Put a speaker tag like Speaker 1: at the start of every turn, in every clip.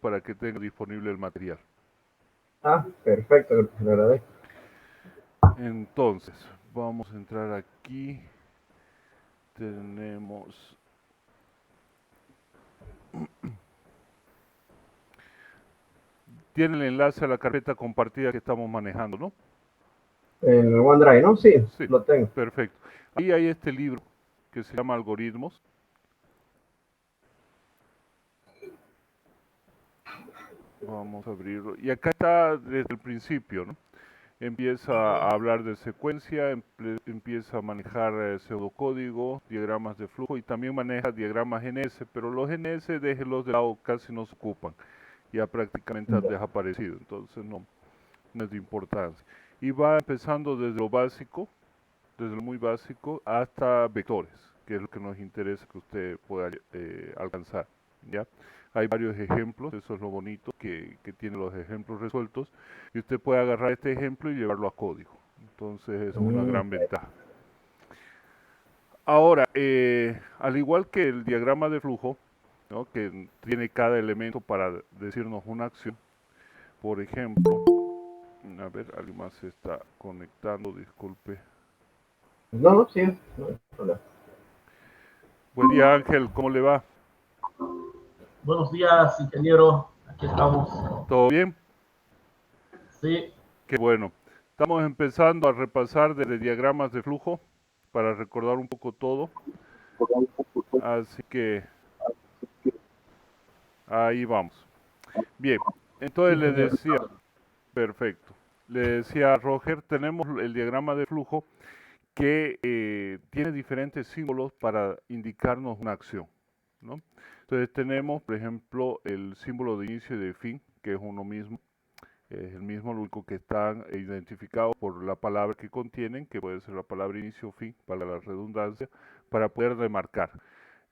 Speaker 1: para que tenga disponible el material.
Speaker 2: Ah, perfecto, le agradezco.
Speaker 1: Entonces, vamos a entrar aquí. Tenemos... Tiene el enlace a la carpeta compartida que estamos manejando, ¿no?
Speaker 2: En el OneDrive, ¿no? Sí,
Speaker 1: Sí,
Speaker 2: lo tengo.
Speaker 1: perfecto. Ahí hay este libro que se llama Algoritmos. Vamos a abrirlo. Y acá está desde el principio, ¿no? Empieza a hablar de secuencia, empieza a manejar pseudocódigo, diagramas de flujo y también maneja diagramas GNS, pero los GNS déjenlos de lado, casi no se ocupan, ya prácticamente han
Speaker 2: Ya.
Speaker 1: desaparecido, entonces no es de importancia. Y va empezando desde lo básico, desde lo muy básico, hasta vectores, que es lo que nos interesa que usted pueda alcanzar, ¿ya? Hay varios ejemplos, eso es lo bonito, que tiene los ejemplos resueltos, y usted puede agarrar este ejemplo y llevarlo a código. Entonces, eso es una gran ventaja. Ahora, al igual que el diagrama de flujo, ¿no? Que tiene cada elemento para decirnos una acción, por ejemplo, a ver, alguien más se está conectando, disculpe.
Speaker 2: No, no, sí, no hay problema.
Speaker 1: Buen día, Ángel, ¿cómo le va?
Speaker 3: Buenos días, ingeniero. Aquí estamos.
Speaker 1: ¿Todo bien?
Speaker 3: Sí,
Speaker 1: Qué bueno. Estamos empezando a repasar desde diagramas de flujo para recordar un poco todo. Así que ahí vamos. Bien,
Speaker 3: sí,
Speaker 1: entonces le
Speaker 3: ingeniero.
Speaker 1: decía, perfecto. Le decía a Roger, tenemos el diagrama de flujo que tiene diferentes símbolos para indicarnos una acción, ¿no? Entonces tenemos, por ejemplo, el símbolo de inicio y de fin, que es uno mismo. Es el mismo, lo único que están identificados por la palabra que contienen, que puede ser la palabra inicio o fin, para la redundancia, para poder remarcar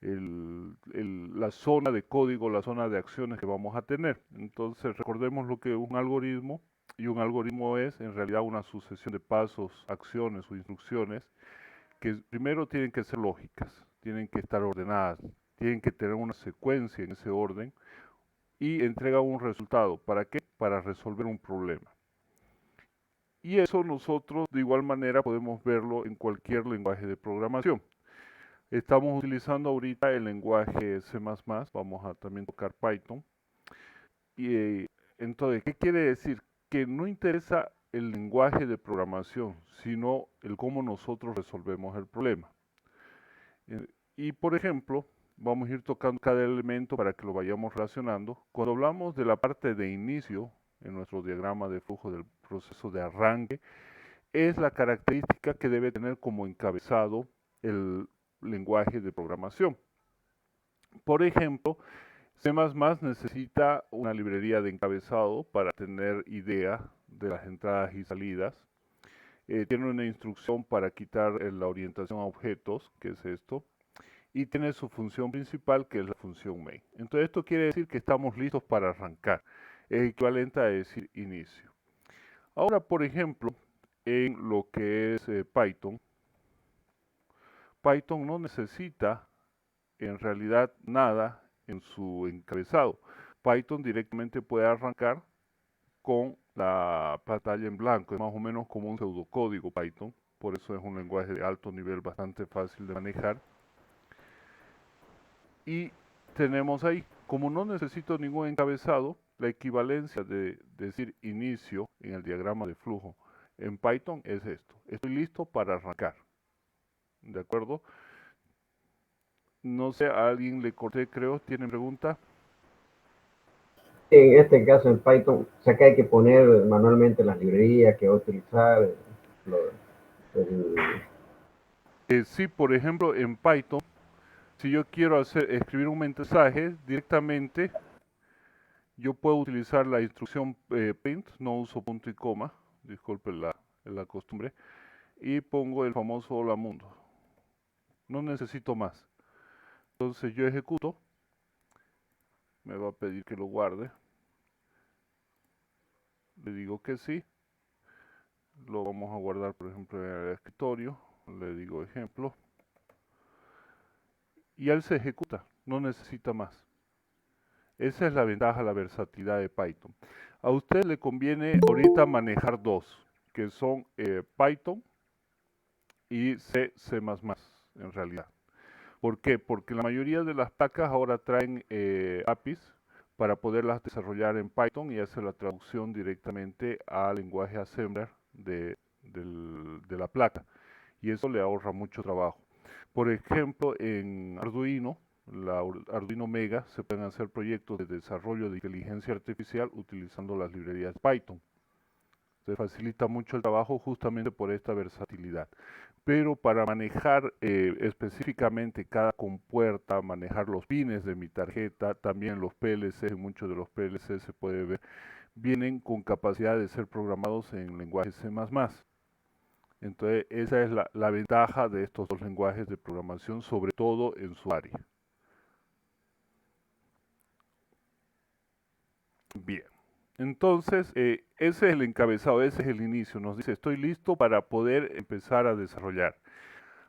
Speaker 1: la zona de código, la zona de acciones que vamos a tener. Entonces recordemos lo que es un algoritmo, y un algoritmo es en realidad una sucesión de pasos, acciones o instrucciones que primero tienen que ser lógicas, tienen que estar ordenadas, tienen que tener una secuencia en ese orden y entrega un resultado. ¿Para qué? Para resolver un problema. Y eso nosotros de igual manera podemos verlo en cualquier lenguaje de programación. Estamos utilizando ahorita el lenguaje C++, vamos a también tocar Python. Y entonces, ¿qué quiere decir? Que no interesa el lenguaje de programación, sino el cómo nosotros resolvemos el problema. Y por ejemplo, vamos a ir tocando cada elemento para que lo vayamos relacionando. Cuando hablamos de la parte de inicio, en nuestro diagrama de flujo del proceso de arranque, es la característica que debe tener como encabezado el lenguaje de programación. Por ejemplo, C++ necesita una librería de encabezado para tener idea de las entradas y salidas. Tiene una instrucción para quitar la orientación a objetos, que es esto, y tiene su función principal, que es la función main. Entonces esto quiere decir que estamos listos para arrancar. Es equivalente a decir inicio. Ahora, por ejemplo, en lo que es Python, Python no necesita en realidad nada en su encabezado. Python directamente puede arrancar con la pantalla en blanco, es más o menos como un pseudocódigo Python, por eso es un lenguaje de alto nivel bastante fácil de manejar. Y tenemos ahí, como no necesito ningún encabezado, la equivalencia de decir inicio en el diagrama de flujo en Python es esto. Estoy listo para arrancar. ¿De acuerdo? No sé, a alguien le corté, creo. ¿Tienen pregunta?
Speaker 2: En este caso, en Python, o sea que hay que poner manualmente las librerías que va a utilizar. Lo- el-
Speaker 1: Sí, por ejemplo, en Python, si yo quiero escribir un mensaje directamente, yo puedo utilizar la instrucción print, no uso punto y coma, disculpe la costumbre, y pongo el famoso hola mundo. No necesito más. Entonces yo ejecuto, me va a pedir que lo guarde, le digo que sí, lo vamos a guardar por ejemplo en el escritorio, le digo ejemplo, y él se ejecuta, no necesita más. Esa es la ventaja, la versatilidad de Python. A usted le conviene ahorita manejar dos, que son Python y C++, en realidad. ¿Por qué? Porque la mayoría de las placas ahora traen APIs para poderlas desarrollar en Python y hacer la traducción directamente al lenguaje assembler de la placa. Y eso le ahorra mucho trabajo. Por ejemplo, en Arduino, la Arduino Mega, se pueden hacer proyectos de desarrollo de inteligencia artificial utilizando las librerías Python. Se facilita mucho el trabajo justamente por esta versatilidad. Pero para manejar específicamente cada compuerta, manejar los pines de mi tarjeta, también los PLC, muchos de los PLC se puede ver, vienen con capacidad de ser programados en lenguaje C++. Entonces, esa es la ventaja de estos dos lenguajes de programación, sobre todo en su área. Bien, entonces, ese es el encabezado, ese es el inicio. Nos dice, estoy listo para poder empezar a desarrollar.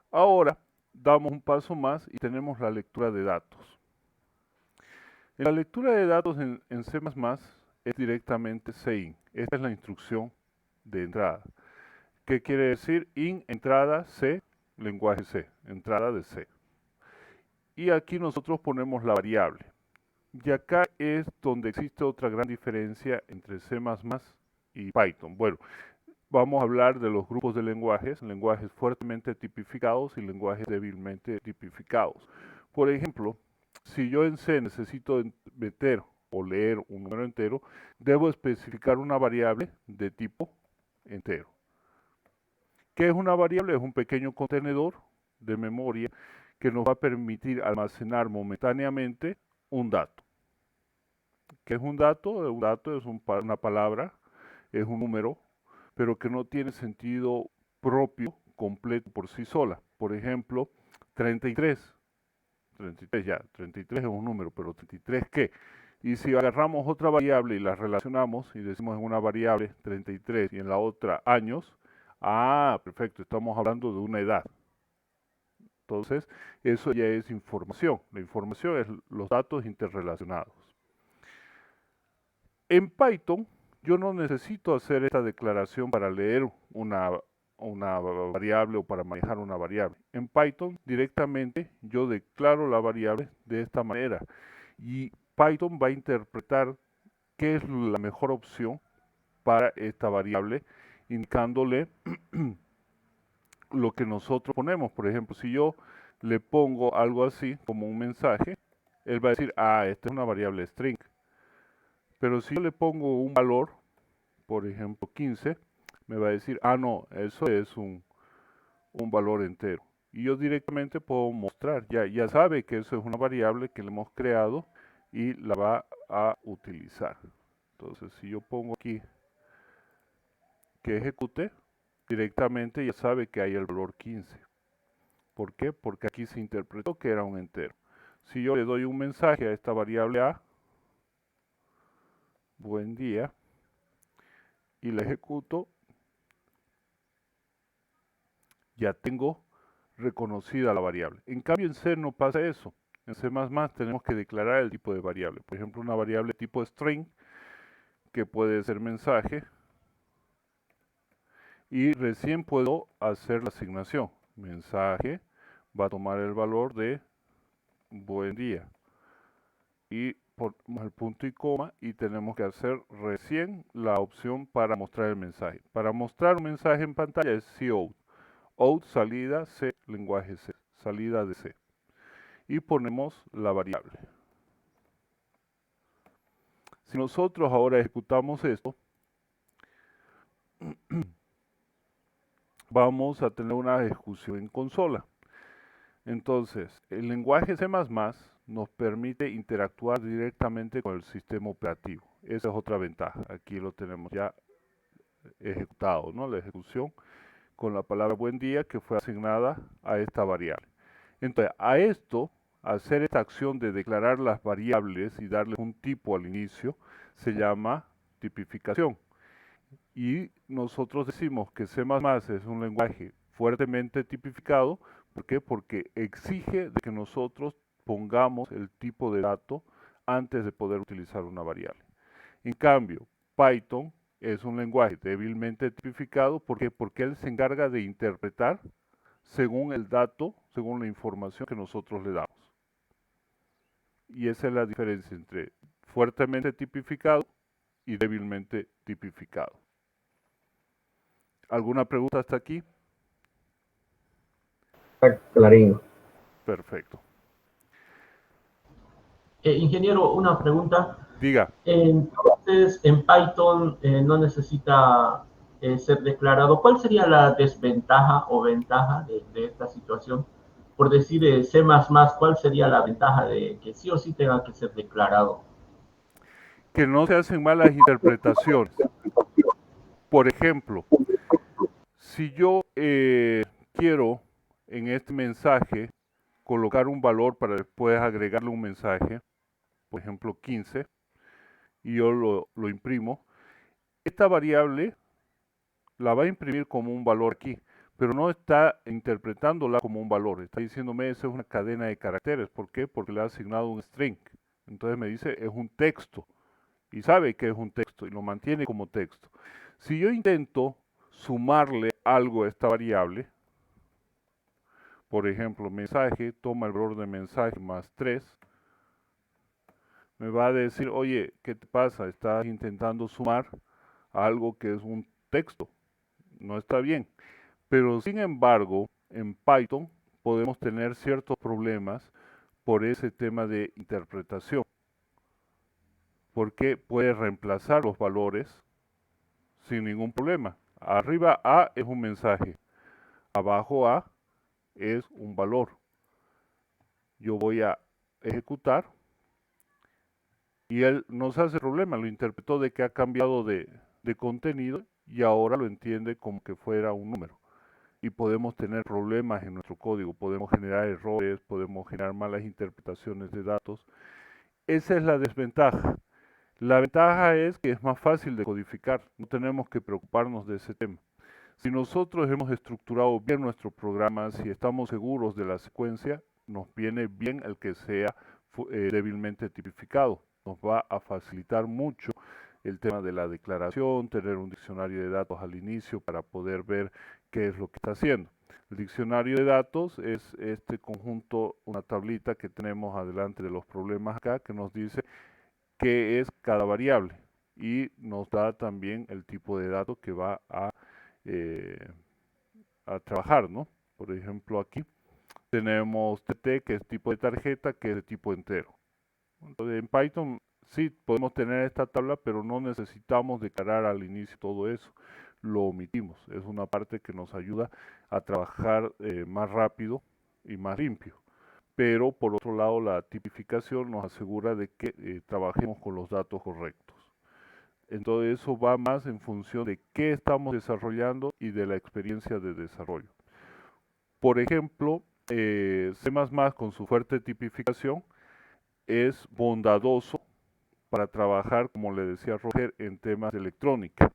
Speaker 1: Ahora, damos un paso más y tenemos la lectura de datos. En la lectura de datos en C++ es directamente CIN. Esta es la instrucción de entrada. ¿Qué quiere decir? In, entrada, C, lenguaje C, entrada de C. Y aquí nosotros ponemos la variable. Y acá es donde existe otra gran diferencia entre C++ y Python. Bueno, vamos a hablar de los grupos de lenguajes fuertemente tipificados y lenguajes débilmente tipificados. Por ejemplo, si yo en C necesito meter o leer un número entero, debo especificar una variable de tipo entero. ¿Qué es una variable? Es un pequeño contenedor de memoria que nos va a permitir almacenar momentáneamente un dato. ¿Qué es un dato? Un dato es una palabra, es un número, pero que no tiene sentido propio, completo por sí sola. Por ejemplo, 33. 33 es un número, pero 33 ¿qué? Y si agarramos otra variable y la relacionamos y decimos en una variable 33 y en la otra años, perfecto, estamos hablando de una edad. Entonces, eso ya es información. La información es los datos interrelacionados. En Python, yo no necesito hacer esta declaración para leer una variable o para manejar una variable. En Python, directamente, yo declaro la variable de esta manera. Y Python va a interpretar qué es la mejor opción para esta variable, indicándole lo que nosotros ponemos. Por ejemplo, si yo le pongo algo así, como un mensaje, él va a decir, esta es una variable string. Pero si yo le pongo un valor, por ejemplo 15, me va a decir, no, eso es un valor entero. Y yo directamente puedo mostrar, ya sabe que eso es una variable que le hemos creado y la va a utilizar. Entonces, si yo pongo aquí que ejecute, directamente ya sabe que hay el valor 15. ¿Por qué? Porque aquí se interpretó que era un entero. Si yo le doy un mensaje a esta variable A, buen día, y la ejecuto, ya tengo reconocida la variable. En cambio en C no pasa eso. En C++ tenemos que declarar el tipo de variable. Por ejemplo, una variable tipo string, que puede ser mensaje, y recién puedo hacer la asignación. Mensaje va a tomar el valor de buen día. Y ponemos el punto y coma y tenemos que hacer recién la opción para mostrar el mensaje. Para mostrar un mensaje en pantalla es cout. Out, salida, C, lenguaje C, salida de C. Y ponemos la variable. Si nosotros ahora ejecutamos esto, vamos a tener una ejecución en consola. Entonces, el lenguaje C++ nos permite interactuar directamente con el sistema operativo. Esa es otra ventaja. Aquí lo tenemos ya ejecutado, ¿no? La ejecución con la palabra buen día que fue asignada a esta variable. Entonces, hacer esta acción de declarar las variables y darle un tipo al inicio, se llama tipificación. Y nosotros decimos que C++ es un lenguaje fuertemente tipificado. ¿Por qué? Porque exige de que nosotros pongamos el tipo de dato antes de poder utilizar una variable. En cambio, Python es un lenguaje débilmente tipificado. ¿Por qué? Porque él se encarga de interpretar según el dato, según la información que nosotros le damos. Y esa es la diferencia entre fuertemente tipificado y débilmente tipificado. ¿Alguna pregunta hasta aquí?
Speaker 2: Está clarín.
Speaker 1: Perfecto.
Speaker 3: Ingeniero, una pregunta.
Speaker 1: Diga.
Speaker 3: Entonces, en Python no necesita ser declarado. ¿Cuál sería la desventaja o ventaja de esta situación? Por decir C++, ¿cuál sería la ventaja de que sí o sí tenga que ser declarado?
Speaker 1: Que no se hacen malas interpretaciones. Por ejemplo, si yo quiero en este mensaje colocar un valor para después agregarle un mensaje, por ejemplo 15, y yo lo imprimo, esta variable la va a imprimir como un valor aquí, pero no está interpretándola como un valor, está diciéndome esa es una cadena de caracteres. ¿Por qué? Porque le ha asignado un string. Entonces me dice es un texto, y sabe que es un texto, y lo mantiene como texto. Si yo intento sumarle algo a esta variable, por ejemplo, mensaje, toma el valor de mensaje más 3, me va a decir, oye, ¿qué te pasa? Estás intentando sumar algo que es un texto. No está bien. Pero sin embargo, en Python podemos tener ciertos problemas por ese tema de interpretación. Porque puede reemplazar los valores sin ningún problema. Arriba A es un mensaje, abajo A es un valor. Yo voy a ejecutar y él no se hace problema, lo interpretó de que ha cambiado de contenido y ahora lo entiende como que fuera un número. Y podemos tener problemas en nuestro código, podemos generar errores, podemos generar malas interpretaciones de datos. Esa es la desventaja. La ventaja es que es más fácil de codificar, no tenemos que preocuparnos de ese tema. Si nosotros hemos estructurado bien nuestro programa, si estamos seguros de la secuencia, nos viene bien el que sea débilmente tipificado. Nos va a facilitar mucho el tema de la declaración, tener un diccionario de datos al inicio para poder ver qué es lo que está haciendo. El diccionario de datos es este conjunto, una tablita que tenemos adelante de los problemas acá, que nos dice qué es cada variable y nos da también el tipo de datos que va a trabajar, ¿no? Por ejemplo, aquí tenemos TT, que es tipo de tarjeta, que es de tipo entero. Entonces, en Python sí podemos tener esta tabla, pero no necesitamos declarar al inicio todo eso. Lo omitimos. Es una parte que nos ayuda a trabajar más rápido y más limpio. Pero por otro lado, la tipificación nos asegura de que trabajemos con los datos correctos. Entonces eso va más en función de qué estamos desarrollando y de la experiencia de desarrollo. Por ejemplo, C++ con su fuerte tipificación es bondadoso para trabajar, como le decía Roger, en temas de electrónica.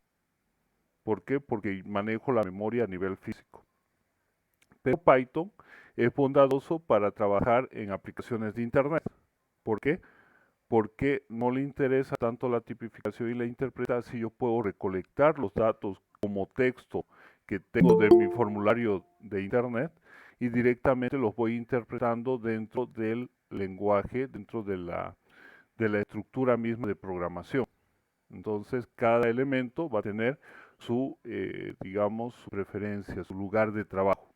Speaker 1: ¿Por qué? Porque manejo la memoria a nivel físico. Pero Python es bondadoso para trabajar en aplicaciones de Internet. ¿Por qué? Porque no le interesa tanto la tipificación y la interpretación si yo puedo recolectar los datos como texto que tengo de mi formulario de Internet y directamente los voy interpretando dentro del lenguaje, dentro de la estructura misma de programación. Entonces, cada elemento va a tener su, digamos, su preferencia, su lugar de trabajo.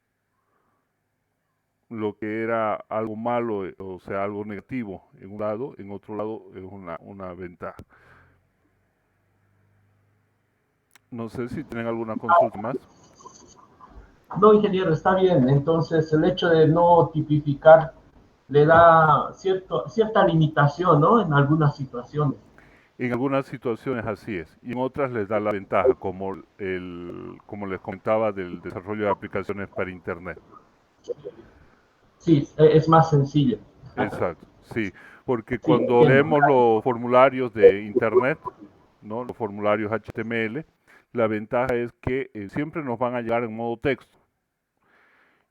Speaker 1: Lo que era algo malo, o sea, algo negativo en un lado, en otro lado es una ventaja. No sé si tienen alguna consulta más.
Speaker 3: No, ingeniero, está bien. Entonces, el hecho de no tipificar le da cierta limitación, ¿no? En algunas situaciones.
Speaker 1: En algunas situaciones así es, y en otras les da la ventaja, como como les comentaba del desarrollo de aplicaciones para Internet.
Speaker 3: Sí, es más sencillo.
Speaker 1: Exacto, sí, porque
Speaker 3: Sí,
Speaker 1: cuando
Speaker 3: entiendo.
Speaker 1: leemos los formularios de Internet, ¿no? Los formularios HTML, la ventaja es que siempre nos van a llegar en modo texto.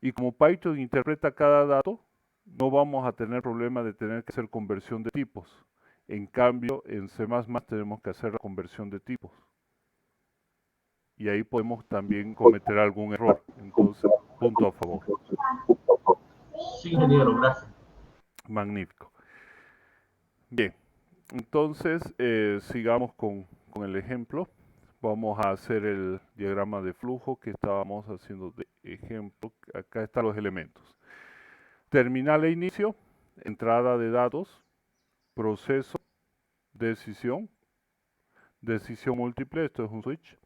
Speaker 1: Y como Python interpreta cada dato, no vamos a tener problema de tener que hacer conversión de tipos. En cambio, en C++ tenemos que hacer la conversión de tipos. Y ahí podemos también cometer algún error. Entonces, punto a favor.
Speaker 3: Sí, ingeniero, gracias.
Speaker 1: Magnífico. Bien, entonces sigamos con el ejemplo. Vamos a hacer el diagrama de flujo que estábamos haciendo de ejemplo. Acá están los elementos. Terminal e inicio, entrada de datos, proceso, decisión, decisión múltiple, esto es un switch,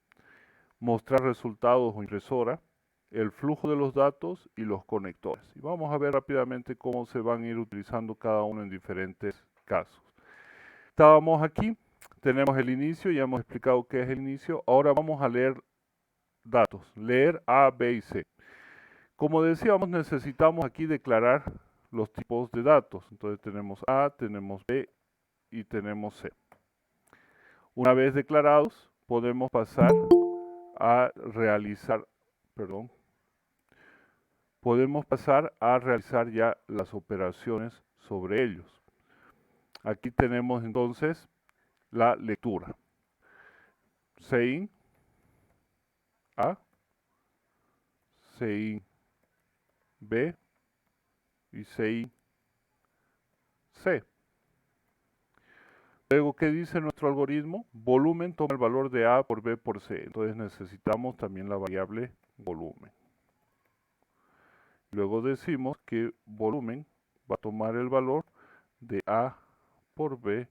Speaker 1: mostrar resultados o impresora, el flujo de los datos y los conectores. Y vamos a ver rápidamente cómo se van a ir utilizando cada uno en diferentes casos. Estábamos aquí, tenemos el inicio, ya hemos explicado qué es el inicio. Ahora vamos a leer datos, leer A, B y C. Como decíamos, necesitamos aquí declarar los tipos de datos. Entonces tenemos A, tenemos B y tenemos C. Una vez declarados, podemos pasar a realizar, podemos pasar a realizar ya las operaciones sobre ellos. Aquí tenemos entonces la lectura. Sein A, Sein B y Sein C. Luego, ¿qué dice nuestro algoritmo? Volumen toma el valor de A por B por C. Entonces necesitamos también la variable volumen. Luego decimos que volumen va a tomar el valor de A por B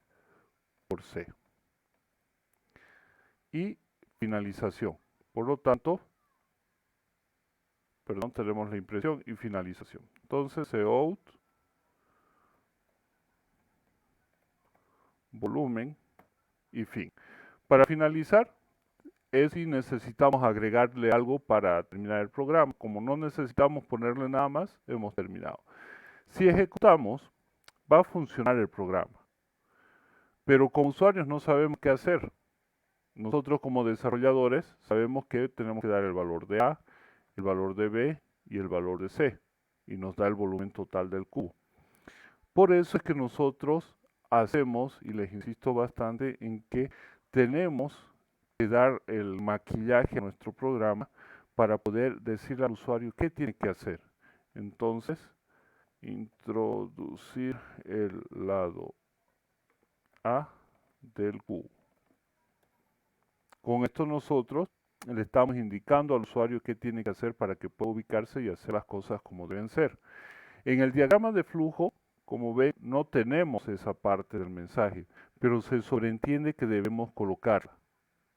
Speaker 1: por C. Y finalización. Por lo tanto, tenemos la impresión y finalización. Entonces, cout, volumen y fin. Para finalizar, es si necesitamos agregarle algo para terminar el programa. Como no necesitamos ponerle nada más, hemos terminado. Si ejecutamos, va a funcionar el programa. Pero como usuarios no sabemos qué hacer. Nosotros como desarrolladores sabemos que tenemos que dar el valor de A, el valor de B y el valor de C. Y nos da el volumen total del cubo. Por eso es que nosotros hacemos, y les insisto bastante, en que tenemos que dar el maquillaje a nuestro programa para poder decirle al usuario qué tiene que hacer. Entonces, introducir el lado A del cubo. Con esto nosotros le estamos indicando al usuario qué tiene que hacer para que pueda ubicarse y hacer las cosas como deben ser. En el diagrama de flujo, como ven, no tenemos esa parte del mensaje, pero se sobreentiende que debemos colocarla.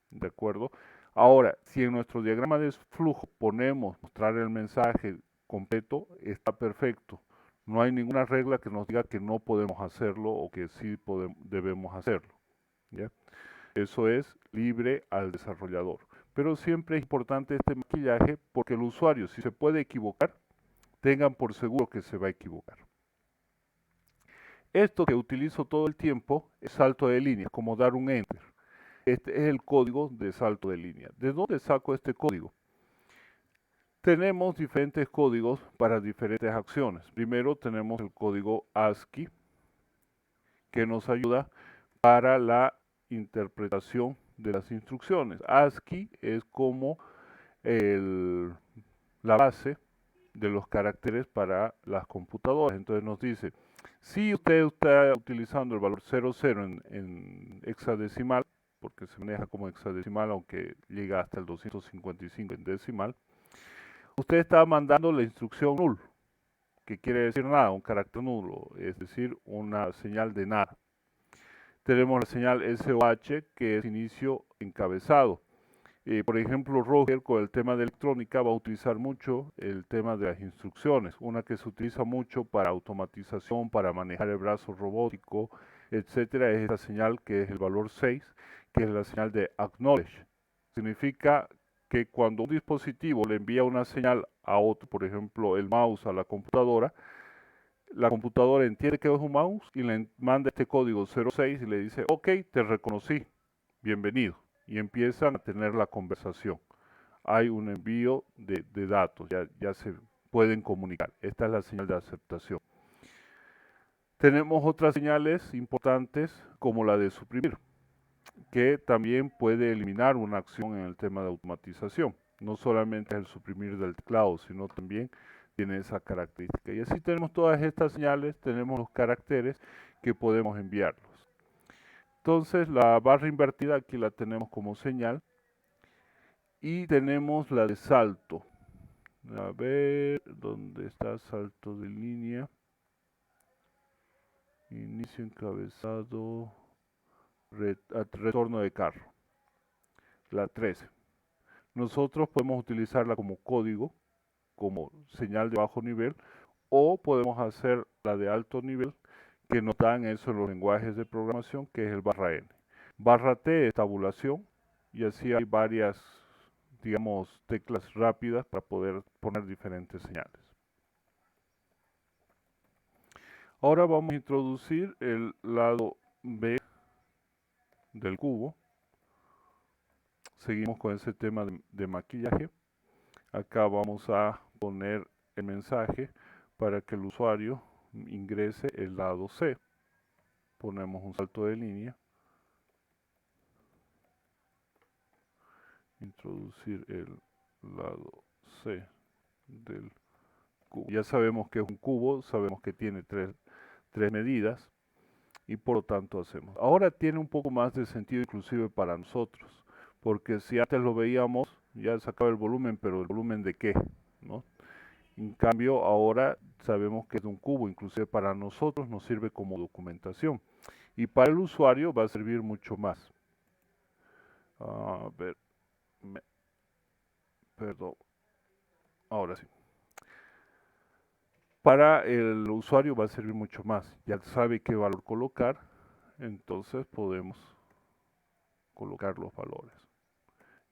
Speaker 1: ¿De acuerdo? Ahora, si en nuestro diagrama de flujo ponemos mostrar el mensaje completo, está perfecto. No hay ninguna regla que nos diga que no podemos hacerlo o que sí debemos hacerlo. ¿Ya? Eso es libre al desarrollador. Pero siempre es importante este maquillaje porque el usuario, si se puede equivocar, tengan por seguro que se va a equivocar. Esto que utilizo todo el tiempo es salto de línea, como dar un enter. Este es el código de salto de línea. ¿De dónde saco este código? Tenemos diferentes códigos para diferentes acciones. Primero tenemos el código ASCII, que nos ayuda para la interpretación de las instrucciones. ASCII es como la base de los caracteres para las computadoras. Entonces nos dice, si usted está utilizando el valor 00 en hexadecimal, porque se maneja como hexadecimal, aunque llega hasta el 255 en decimal, usted está mandando la instrucción null, que quiere decir nada, un carácter nulo, es decir, una señal de nada. Tenemos la señal SOH, que es inicio encabezado. Por ejemplo, Roger con el tema de electrónica va a utilizar mucho el tema de las instrucciones, una que se utiliza mucho para automatización, para manejar el brazo robótico, etcétera, es esta señal que es el valor 6, que es la señal de acknowledge. Significa que cuando un dispositivo le envía una señal a otro, por ejemplo, el mouse a la computadora entiende que es un mouse y le manda este código 06 y le dice, ok, te reconocí, bienvenido. Y empiezan a tener la conversación. Hay un envío de datos, ya se pueden comunicar. Esta es la señal de aceptación. Tenemos otras señales importantes como la de suprimir, que también puede eliminar una acción en el tema de automatización. No solamente es el suprimir del teclado, sino también tiene esa característica. Y así tenemos todas estas señales, tenemos los caracteres que podemos enviarlos. Entonces la barra invertida aquí la tenemos como señal y tenemos la de salto. A ver, ¿dónde está salto de línea? Inicio encabezado, retorno de carro. La 13. Nosotros podemos utilizarla como código, como señal de bajo nivel, o podemos hacer la de alto nivel, que nos dan eso en los lenguajes de programación, que es el barra N. Barra T es tabulación, y así hay varias, digamos, teclas rápidas para poder poner diferentes señales. Ahora vamos a introducir el lado B del cubo. Seguimos con ese tema de maquillaje. Acá vamos a poner el mensaje para que el usuario ingrese el lado C. Ponemos un salto de línea. Introducir el lado C del cubo. Ya sabemos que es un cubo, sabemos que tiene tres medidas y por lo tanto hacemos. Ahora tiene un poco más de sentido inclusive para nosotros, porque si antes lo veíamos, ya sacaba el volumen, pero ¿el volumen de qué? ¿No? En cambio, ahora sabemos que es un cubo, inclusive para nosotros nos sirve como documentación. Y para el usuario va a servir mucho más. A ver, perdón, ahora sí. Para el usuario va a servir mucho más. Ya sabe qué valor colocar, entonces podemos colocar los valores.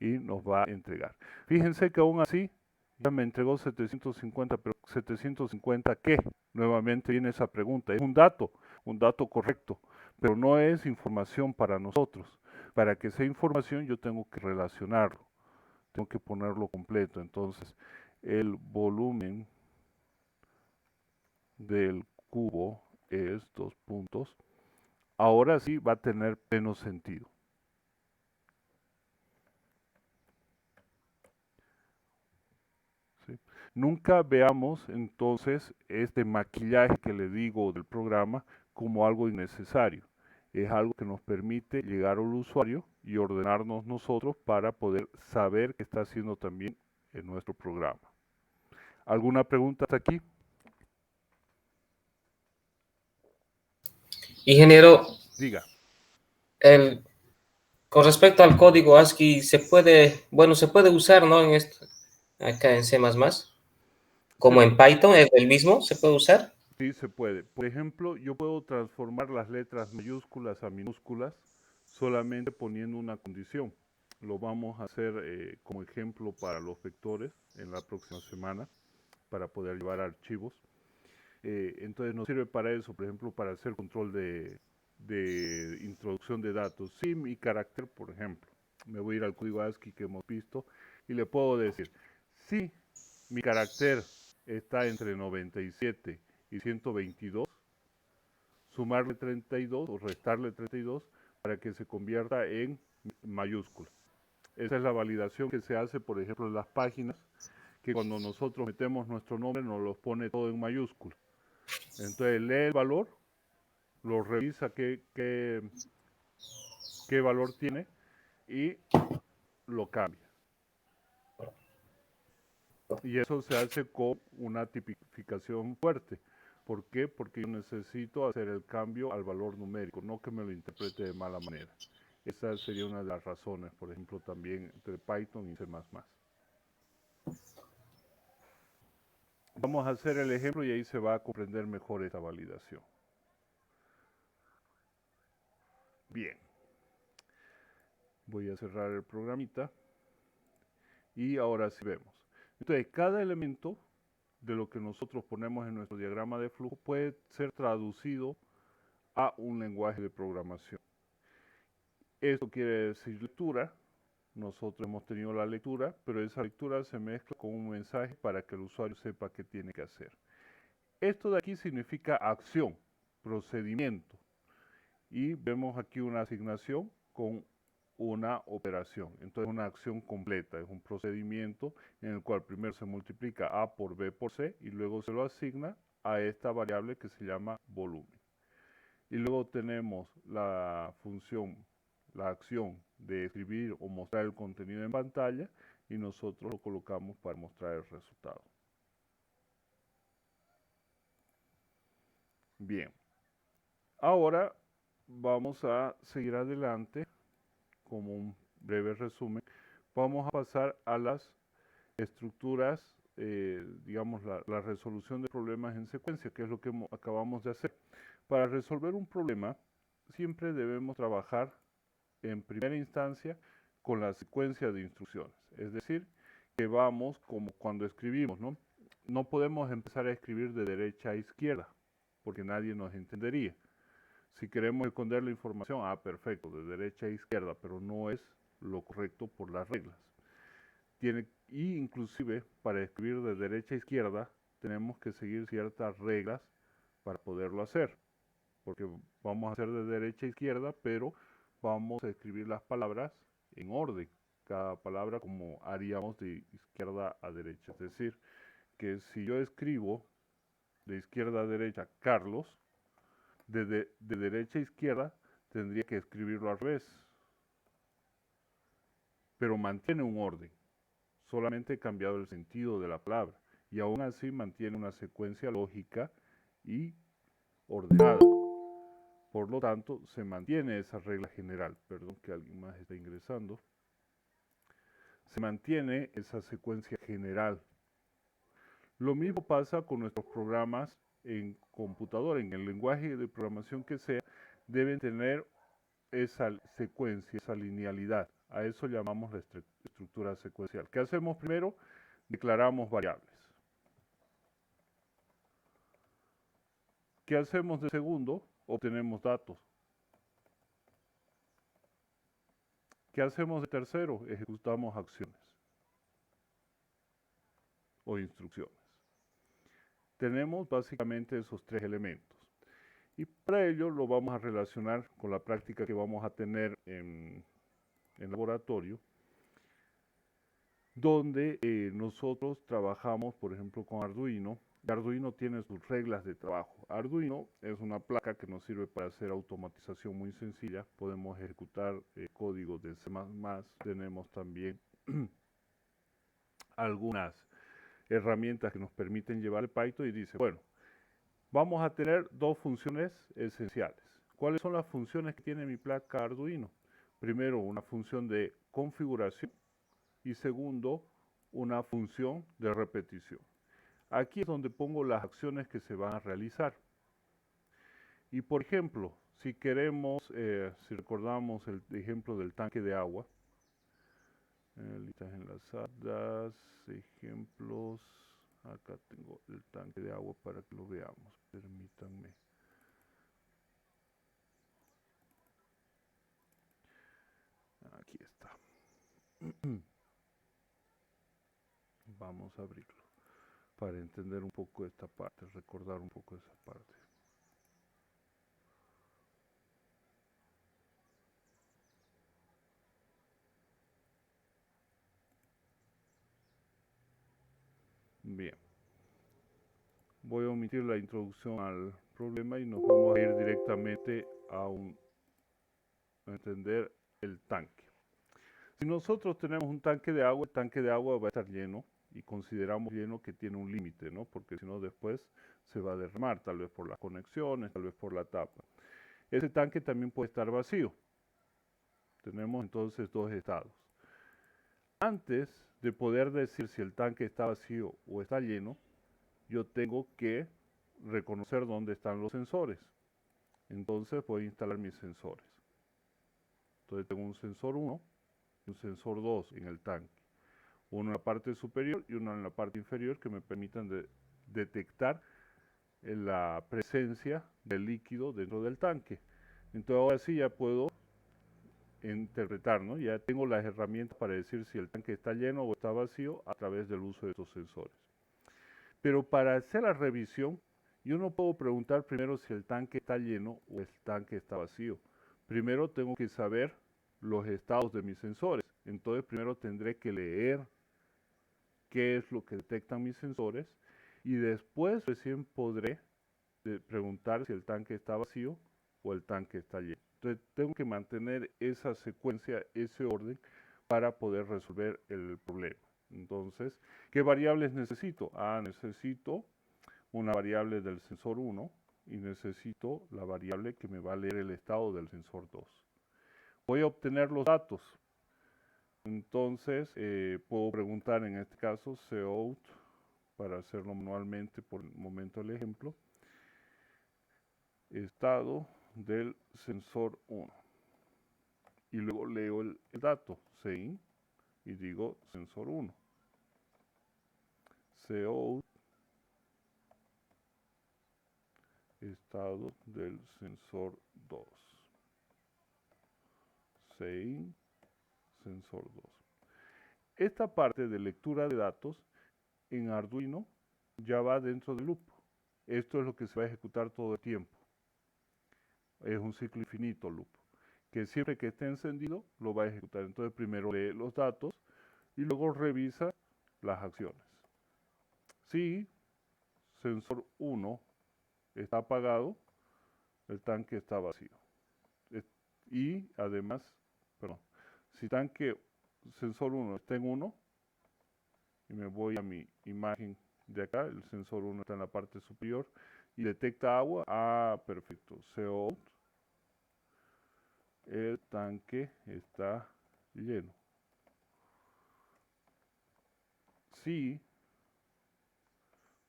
Speaker 1: Y nos va a entregar. Fíjense que aún así ya me entregó 750, pero 750 ¿qué? Nuevamente viene esa pregunta. Es un dato correcto, pero no es información para nosotros. Para que sea información yo tengo que relacionarlo, tengo que ponerlo completo. Entonces, el volumen del cubo es 2 puntos. Ahora sí va a tener pleno sentido. ¿Sí? Nunca veamos entonces este maquillaje que le digo del programa como algo innecesario. Es algo que nos permite llegar al usuario y ordenarnos nosotros para poder saber qué está haciendo también en nuestro programa. ¿Alguna pregunta hasta aquí?
Speaker 4: Ingeniero,
Speaker 1: Diga.
Speaker 4: con respecto al código ASCII, se puede usar, ¿no? Acá en C++, como en Python, es el mismo, ¿se puede usar?
Speaker 1: Sí, se puede. Por ejemplo, yo puedo transformar las letras mayúsculas a minúsculas solamente poniendo una condición. Lo vamos a hacer como ejemplo para los vectores en la próxima semana para poder llevar archivos. Entonces nos sirve para eso, por ejemplo, para hacer control de introducción de datos. Si mi carácter, por ejemplo, me voy a ir al código ASCII que hemos visto y le puedo decir, si mi carácter está entre 97 y 122, sumarle 32 o restarle 32 para que se convierta en mayúscula. Esa es la validación que se hace, por ejemplo, en las páginas, que cuando nosotros metemos nuestro nombre nos los pone todo en mayúscula. Entonces lee el valor, lo revisa qué valor tiene y lo cambia. Y eso se hace con una tipificación fuerte. ¿Por qué? Porque yo necesito hacer el cambio al valor numérico, no que me lo interprete de mala manera. Esa sería una de las razones, por ejemplo, también entre Python y C++. Vamos a hacer el ejemplo y ahí se va a comprender mejor esta validación. Bien. Voy a cerrar el programita y ahora sí vemos. Entonces, cada elemento de lo que nosotros ponemos en nuestro diagrama de flujo puede ser traducido a un lenguaje de programación. Esto quiere decir lectura. Nosotros hemos tenido la lectura, pero esa lectura se mezcla con un mensaje para que el usuario sepa qué tiene que hacer. Esto de aquí significa acción. procedimiento. Y vemos aquí una asignación con una operación. Entonces una acción completa, es un procedimiento en el cual primero se multiplica A por B por C y luego se lo asigna a esta variable que se llama volumen. Y luego tenemos la función, la acción de escribir o mostrar el contenido en pantalla y nosotros lo colocamos para mostrar el resultado. Bien, ahora vamos a seguir adelante como un breve resumen. Vamos a pasar a las estructuras, digamos la resolución de problemas en secuencia, que es lo que acabamos de hacer. Para resolver un problema siempre debemos trabajar en primera instancia con la secuencia de instrucciones, es decir, que vamos como cuando escribimos, ¿no? No podemos empezar a escribir de derecha a izquierda, porque nadie nos entendería. Si queremos esconder la información, perfecto, de derecha a izquierda, pero no es lo correcto por las reglas. Y inclusive para escribir de derecha a izquierda tenemos que seguir ciertas reglas para poderlo hacer, porque vamos a hacer de derecha a izquierda, pero vamos a escribir las palabras en orden, cada palabra como haríamos de izquierda a derecha. Es decir, que si yo escribo de izquierda a derecha Carlos, de derecha a izquierda tendría que escribirlo al revés, pero mantiene un orden, solamente he cambiado el sentido de la palabra y aún así mantiene una secuencia lógica y ordenada. Por lo tanto, se mantiene esa regla general. Perdón que alguien más está ingresando. Se mantiene esa secuencia general. Lo mismo pasa con nuestros programas en computadora, en el lenguaje de programación que sea, deben tener esa secuencia, esa linealidad. A eso llamamos la estructura secuencial. ¿Qué hacemos primero? Declaramos variables. ¿Qué hacemos de segundo? Obtenemos datos. ¿Qué hacemos de tercero? Ejecutamos acciones o instrucciones. Tenemos básicamente esos tres elementos. Y para ello lo vamos a relacionar con la práctica que vamos a tener en laboratorio, donde nosotros trabajamos, por ejemplo, con Arduino. Arduino tiene sus reglas de trabajo. Arduino es una placa que nos sirve para hacer automatización muy sencilla. Podemos ejecutar código de C++. Tenemos también algunas herramientas que nos permiten llevar el Python y dice, bueno, vamos a tener dos funciones esenciales. ¿Cuáles son las funciones que tiene mi placa Arduino? Primero, una función de configuración y segundo, una función de repetición. Aquí es donde pongo las acciones que se van a realizar. Y por ejemplo, si queremos, si recordamos el ejemplo del tanque de agua, listas enlazadas, ejemplos, acá tengo el tanque de agua para que lo veamos, permítanme. Aquí está. Vamos a abrirlo para entender un poco esta parte, recordar un poco esa parte. Bien. Voy a omitir la introducción al problema y nos vamos a ir directamente a entender el tanque. Si nosotros tenemos un tanque de agua, el tanque de agua va a estar lleno y consideramos lleno que tiene un límite, ¿no? Porque si no después se va a derramar, tal vez por las conexiones, tal vez por la tapa. Ese tanque también puede estar vacío. Tenemos entonces dos estados. Antes de poder decir si el tanque está vacío o está lleno, yo tengo que reconocer dónde están los sensores. Entonces voy a instalar mis sensores. Entonces tengo un sensor 1 y un sensor 2 en el tanque. Uno en la parte superior y uno en la parte inferior que me permitan detectar la presencia del líquido dentro del tanque. Entonces ahora sí ya puedo interpretar, ¿no? Ya tengo las herramientas para decir si el tanque está lleno o está vacío a través del uso de estos sensores. Pero para hacer la revisión, Yo no puedo preguntar primero si el tanque está lleno o el tanque está vacío. Primero tengo que saber los estados de mis sensores. Entonces primero tendré que leer qué es lo que detectan mis sensores y después recién podré preguntar si el tanque está vacío o el tanque está lleno. Entonces tengo que mantener esa secuencia, ese orden para poder resolver el problema. Entonces, ¿qué variables necesito? Necesito una variable del sensor 1 y necesito la variable que me va a leer el estado del sensor 2. Voy a obtener los datos. Entonces, puedo preguntar en este caso cout, para hacerlo manualmente por el momento el ejemplo, estado del sensor 1. Y luego leo el dato, sein, y digo sensor 1. Cout, estado del sensor 2. Sein, sensor 2. Esta parte de lectura de datos en Arduino ya va dentro del loop. Esto es lo que se va a ejecutar todo el tiempo. Es un ciclo infinito loop, que siempre que esté encendido lo va a ejecutar. Entonces primero lee los datos y luego revisa las acciones. Si sensor 1 está apagado, el tanque está vacío. Y además, si sensor 1 está en 1, y me voy a mi imagen de acá, el sensor 1 está en la parte superior y detecta agua, perfecto, cout, el tanque está lleno. Si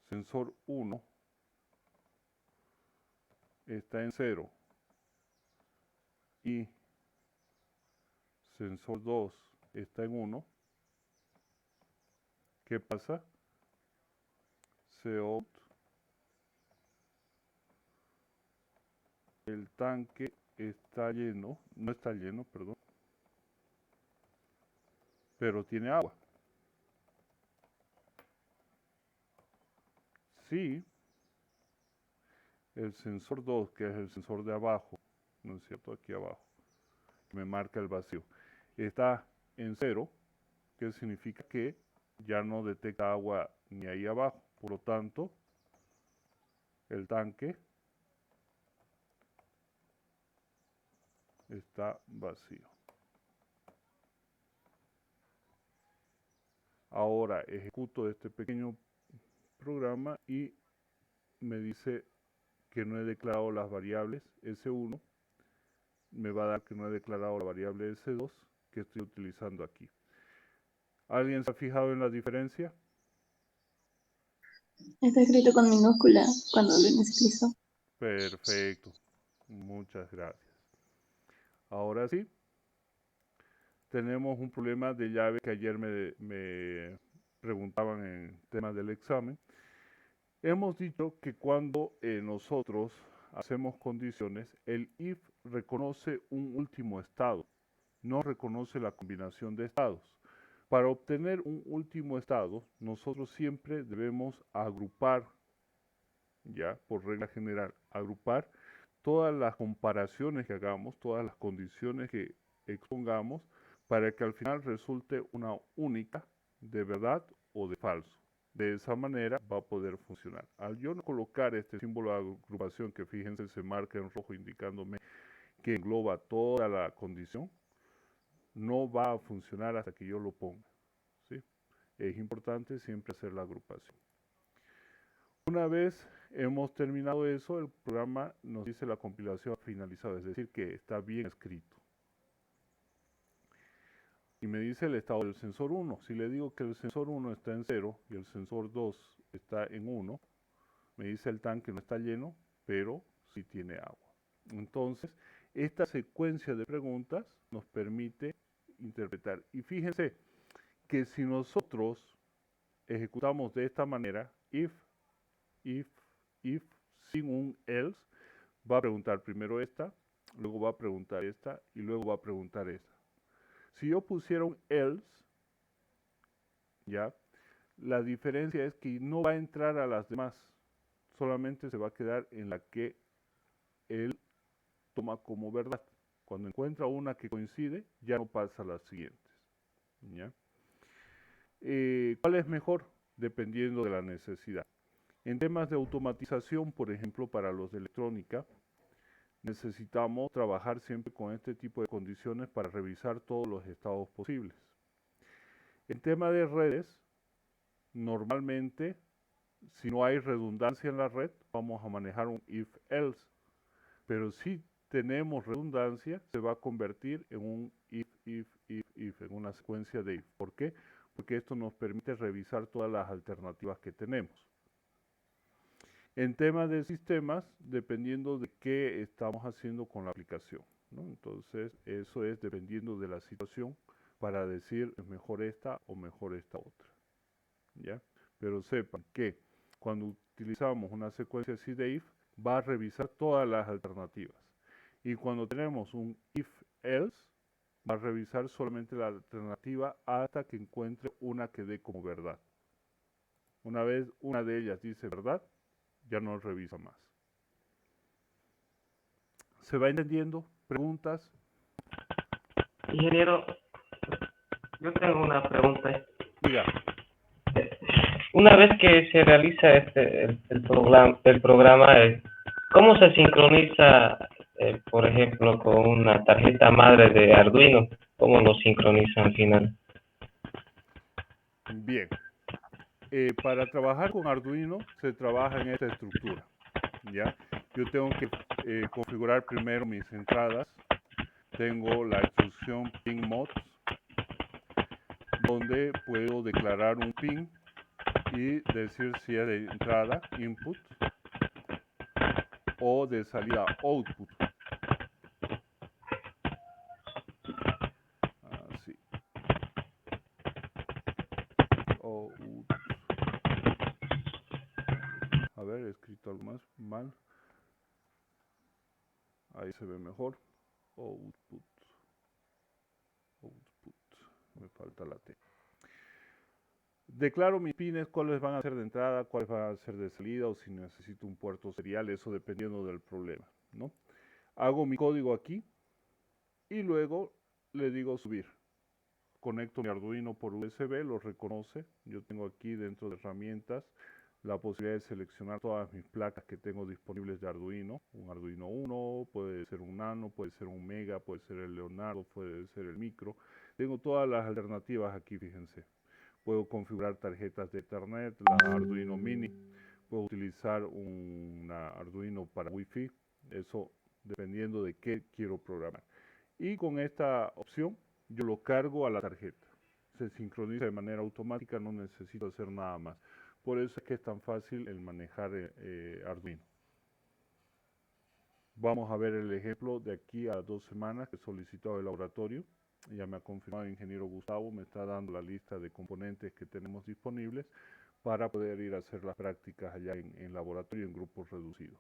Speaker 1: sensor 1 está en 0 y sensor 2 está en 1, ¿qué pasa? Cout, el tanque está lleno, no está lleno, perdón, pero tiene agua. Si el sensor 2, que es el sensor de abajo, ¿no es cierto? Aquí abajo, que me marca el vacío, está en 0, que significa que ya no detecta agua ni ahí abajo. Por lo tanto, el tanque está vacío. Ahora ejecuto este pequeño programa y me dice que no he declarado las variables S1. Me va a dar que no he declarado la variable S2 que estoy utilizando aquí. ¿Alguien se ha fijado en la diferencia?
Speaker 5: Está escrito con minúscula cuando lo inicializo.
Speaker 1: Perfecto. Muchas gracias. Ahora sí, tenemos un problema de llave que ayer me preguntaban en temas del examen. Hemos dicho que cuando nosotros hacemos condiciones, el if reconoce un último estado, no reconoce la combinación de estados. Para obtener un último estado, nosotros siempre debemos agrupar, ya por regla general, agrupar todas las comparaciones que hagamos, todas las condiciones que expongamos, para que al final resulte una única de verdad o de falso. De esa manera va a poder funcionar. Al yo no colocar este símbolo de agrupación, que fíjense se marca en rojo indicándome que engloba toda la condición, no va a funcionar hasta que yo lo ponga, ¿sí? Es importante siempre hacer la agrupación. Una vez hemos terminado eso, el programa nos dice la compilación finalizada, es decir, que está bien escrito. Y me dice el estado del sensor 1. Si le digo que el sensor 1 está en 0 y el sensor 2 está en 1, me dice el tanque no está lleno, pero sí tiene agua. Entonces, esta secuencia de preguntas nos permite interpretar. Y fíjense que si nosotros ejecutamos de esta manera, if, sin un else, va a preguntar primero esta, luego va a preguntar esta y luego va a preguntar esta. Si yo pusiera un else, ya, la diferencia es que no va a entrar a las demás, solamente se va a quedar en la que él toma como verdad. Cuando encuentra una que coincide, ya no pasa a las siguientes. ¿Ya? ¿Cuál es mejor? Dependiendo de la necesidad. En temas de automatización, por ejemplo, para los de electrónica, necesitamos trabajar siempre con este tipo de condiciones para revisar todos los estados posibles. En tema de redes, normalmente, si no hay redundancia en la red, vamos a manejar un if-else. Pero si tenemos redundancia, se va a convertir en un if, en una secuencia de if. ¿Por qué? Porque esto nos permite revisar todas las alternativas que tenemos. En temas de sistemas, dependiendo de qué estamos haciendo con la aplicación, ¿no? Entonces, eso es dependiendo de la situación para decir es mejor esta o mejor esta otra. ¿Ya? Pero sepan que cuando utilizamos una secuencia así de if, va a revisar todas las alternativas. Y cuando tenemos un if-else, va a revisar solamente la alternativa hasta que encuentre una que dé como verdad. Una vez una de ellas dice verdad, ya no revisa más. ¿Se va entendiendo? ¿Preguntas?
Speaker 6: Ingeniero, yo tengo una pregunta.
Speaker 1: Diga.
Speaker 6: Una vez que se realiza el programa, ¿cómo se sincroniza, por ejemplo, con una tarjeta madre de Arduino? ¿Cómo lo sincroniza al final?
Speaker 1: Bien. Para trabajar con Arduino se trabaja en esta estructura. ¿Ya? Yo tengo que configurar primero mis entradas. Tengo la instrucción pin mods, donde puedo declarar un pin y decir si es de entrada, input, o de salida, output. Así. A ver, he escrito algo más mal. Ahí se ve mejor. Output. Me falta la T. Declaro mis pines, cuáles van a ser de entrada, cuáles van a ser de salida, o si necesito un puerto serial, eso dependiendo del problema, ¿no? Hago mi código aquí y luego le digo subir. Conecto mi Arduino por USB, lo reconoce. Yo tengo aquí dentro de herramientas la posibilidad de seleccionar todas mis placas que tengo disponibles de Arduino. Un Arduino 1, puede ser un Nano, puede ser un Mega, puede ser el Leonardo, puede ser el Micro. Tengo todas las alternativas aquí, fíjense. Puedo configurar tarjetas de Ethernet, la Arduino Mini. Puedo utilizar una Arduino para Wi-Fi. Eso dependiendo de qué quiero programar. Y con esta opción yo lo cargo a la tarjeta. Se sincroniza de manera automática, no necesito hacer nada más. Por eso es que es tan fácil el manejar Arduino. Vamos a ver el ejemplo de aquí a 2 semanas que he solicitado el laboratorio. Ya me ha confirmado el ingeniero Gustavo, me está dando la lista de componentes que tenemos disponibles para poder ir a hacer las prácticas allá en laboratorio en grupos reducidos.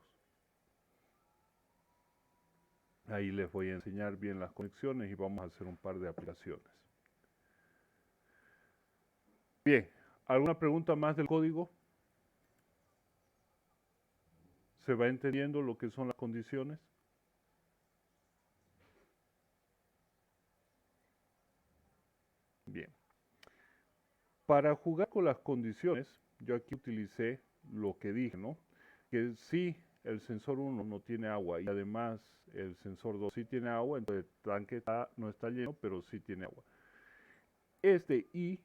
Speaker 1: Ahí les voy a enseñar bien las conexiones y vamos a hacer un par de aplicaciones. Bien, ¿alguna pregunta más del código? ¿Se va entendiendo lo que son las condiciones? Bien. Para jugar con las condiciones, yo aquí utilicé lo que dije, ¿no? Que si el sensor 1 no tiene agua y además el sensor 2 sí tiene agua, entonces el tanque no está lleno, pero sí tiene agua. Este I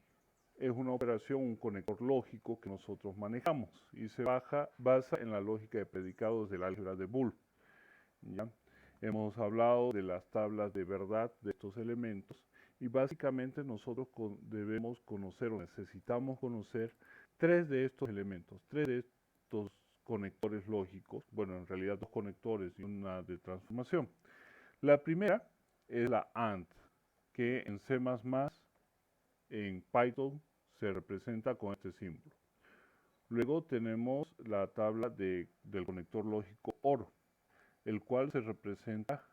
Speaker 1: es una operación, un conector lógico que nosotros manejamos y se basa en la lógica de predicados del álgebra de Boole. ¿Ya? Hemos hablado de las tablas de verdad de estos elementos y básicamente nosotros debemos conocer o necesitamos conocer 3 de estos elementos, 3 de estos conectores lógicos, bueno, en realidad 2 conectores y una de transformación. La primera es la AND, que en C++, en Python, se representa con este símbolo. Luego tenemos la tabla del conector lógico OR, el cual se representa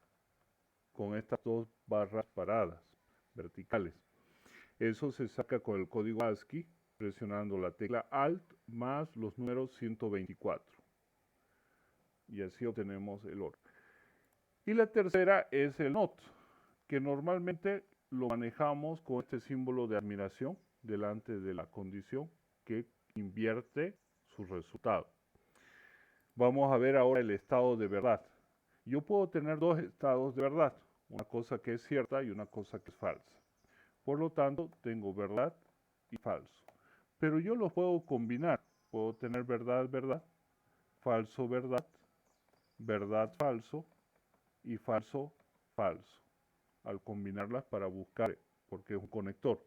Speaker 1: con estas 2 barras paradas, verticales. Eso se saca con el código ASCII, presionando la tecla Alt más los números 124. y así obtenemos el OR. Y la tercera es el NOT, que normalmente lo manejamos con este símbolo de admiración delante de la condición que invierte su resultado. Vamos a ver ahora el estado de verdad. Yo puedo tener dos estados de verdad, una cosa que es cierta y una cosa que es falsa. Por lo tanto, tengo verdad y falso. Pero yo los puedo combinar. Puedo tener verdad, verdad, falso, verdad, verdad, falso y falso, falso. Al combinarlas para buscar, porque es un conector.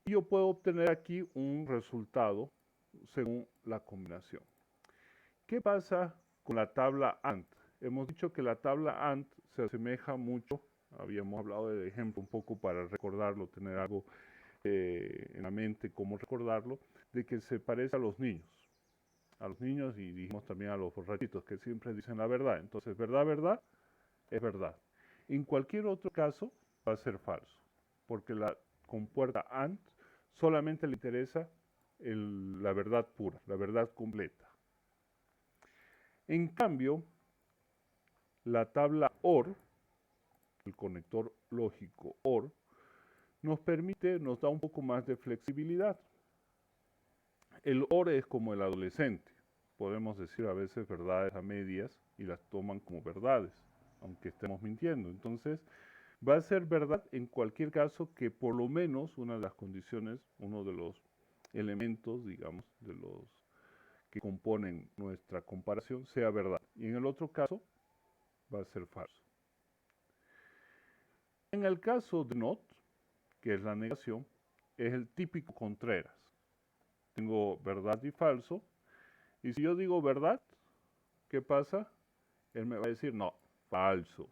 Speaker 1: Y yo puedo obtener aquí un resultado según la combinación. ¿Qué pasa con la tabla AND? Hemos dicho que la tabla AND se asemeja mucho, habíamos hablado de ejemplo un poco para recordarlo, tener algo en la mente, cómo recordarlo, de que se parece a los niños y dijimos también a los borrachitos que siempre dicen la verdad. Entonces, verdad, verdad, es verdad. En cualquier otro caso va a ser falso, porque la compuerta AND solamente le interesa la verdad pura, la verdad completa. En cambio, la tabla OR, el conector lógico OR, nos da un poco más de flexibilidad. El OR es como el adolescente. Podemos decir a veces verdades a medias y las toman como verdades, aunque estemos mintiendo. Entonces, va a ser verdad en cualquier caso que por lo menos una de las condiciones, uno de los elementos, digamos, de los que componen nuestra comparación, sea verdad. Y en el otro caso, va a ser falso. En el caso de NOT, que es la negación, es el típico Contreras. Tengo verdad y falso, y si yo digo verdad, ¿qué pasa? Él me va a decir, no, falso,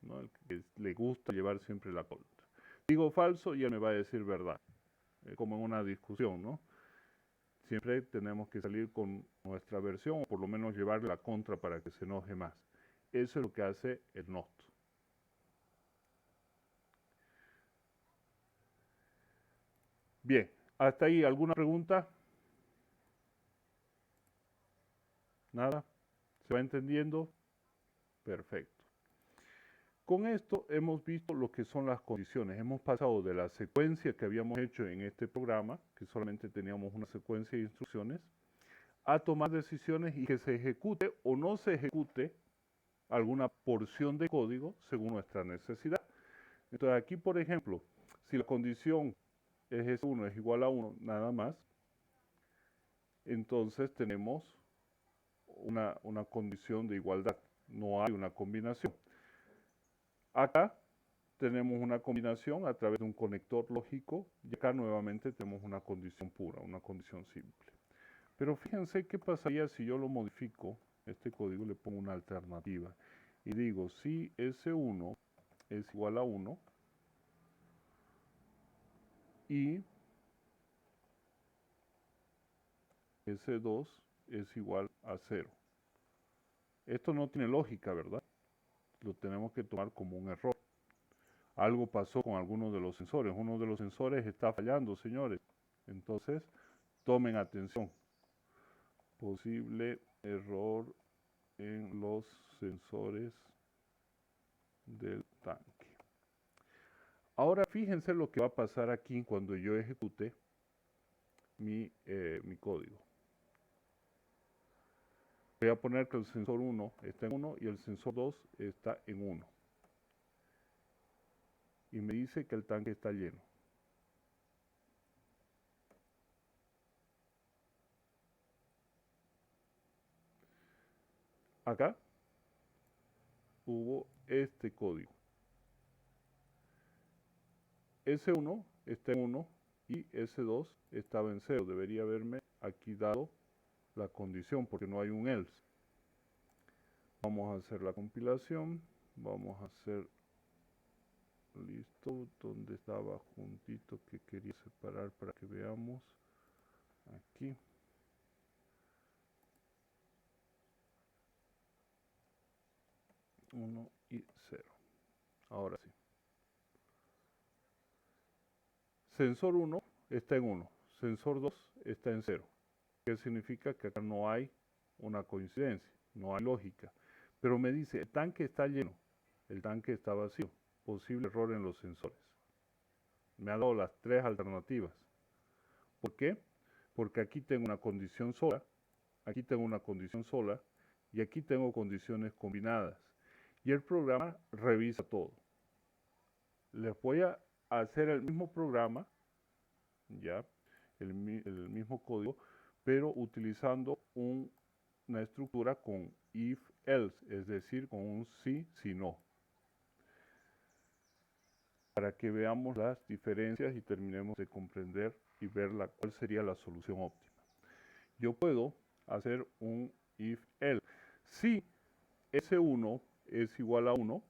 Speaker 1: ¿no? El que le gusta llevar siempre la contra. Digo falso y él me va a decir verdad, como en una discusión, ¿no? Siempre tenemos que salir con nuestra versión, o por lo menos llevarle la contra para que se enoje más. Eso es lo que hace el NOT. Bien, hasta ahí, ¿alguna pregunta? ¿Nada? ¿Se va entendiendo? Perfecto. Con esto hemos visto lo que son las condiciones. Hemos pasado de la secuencia que habíamos hecho en este programa, que solamente teníamos una secuencia de instrucciones, a tomar decisiones y que se ejecute o no se ejecute alguna porción de código según nuestra necesidad. Entonces aquí, por ejemplo, si la condición es S1 es igual a 1 nada más, entonces tenemos una condición de igualdad. No hay una combinación. Acá tenemos una combinación a través de un conector lógico y acá nuevamente tenemos una condición pura, una condición simple. Pero fíjense qué pasaría si yo lo modifico, este código, le pongo una alternativa y digo si S1 es igual a 1 y S2 es igual a 0. Esto no tiene lógica, ¿verdad? Lo tenemos que tomar como un error. Algo pasó con alguno de los sensores. Uno de los sensores está fallando, señores. Entonces, tomen atención. Posible error en los sensores del tanque. Ahora fíjense lo que va a pasar aquí cuando yo ejecute mi código. Voy a poner que el sensor 1 está en 1 y el sensor 2 está en 1. Y me dice que el tanque está lleno. Acá hubo este código. S1 está en 1 y S2 estaba en 0. Debería haberme aquí dado la condición porque no hay un else. Vamos a hacer la compilación. Vamos a hacer listo donde estaba juntito que quería separar para que veamos aquí. Uno y 0. Ahora sí. Sensor 1 está en 1. Sensor 2 está en 0. ¿Qué significa? Que acá no hay una coincidencia. no hay lógica. Pero me dice, el tanque está lleno, el tanque está vacío, posible error en los sensores. Me ha dado las 3 alternativas. ¿Por qué? Porque aquí tengo una condición sola, aquí tengo una condición sola y aquí tengo condiciones combinadas. Y el programa revisa todo. Les voy a hacer el mismo programa, ya, el mismo código, pero utilizando una estructura con if else, es decir, con un sí, si no, para que veamos las diferencias y terminemos de comprender y ver cuál sería la solución óptima. Yo puedo hacer un if else. Si S1 es igual a 1,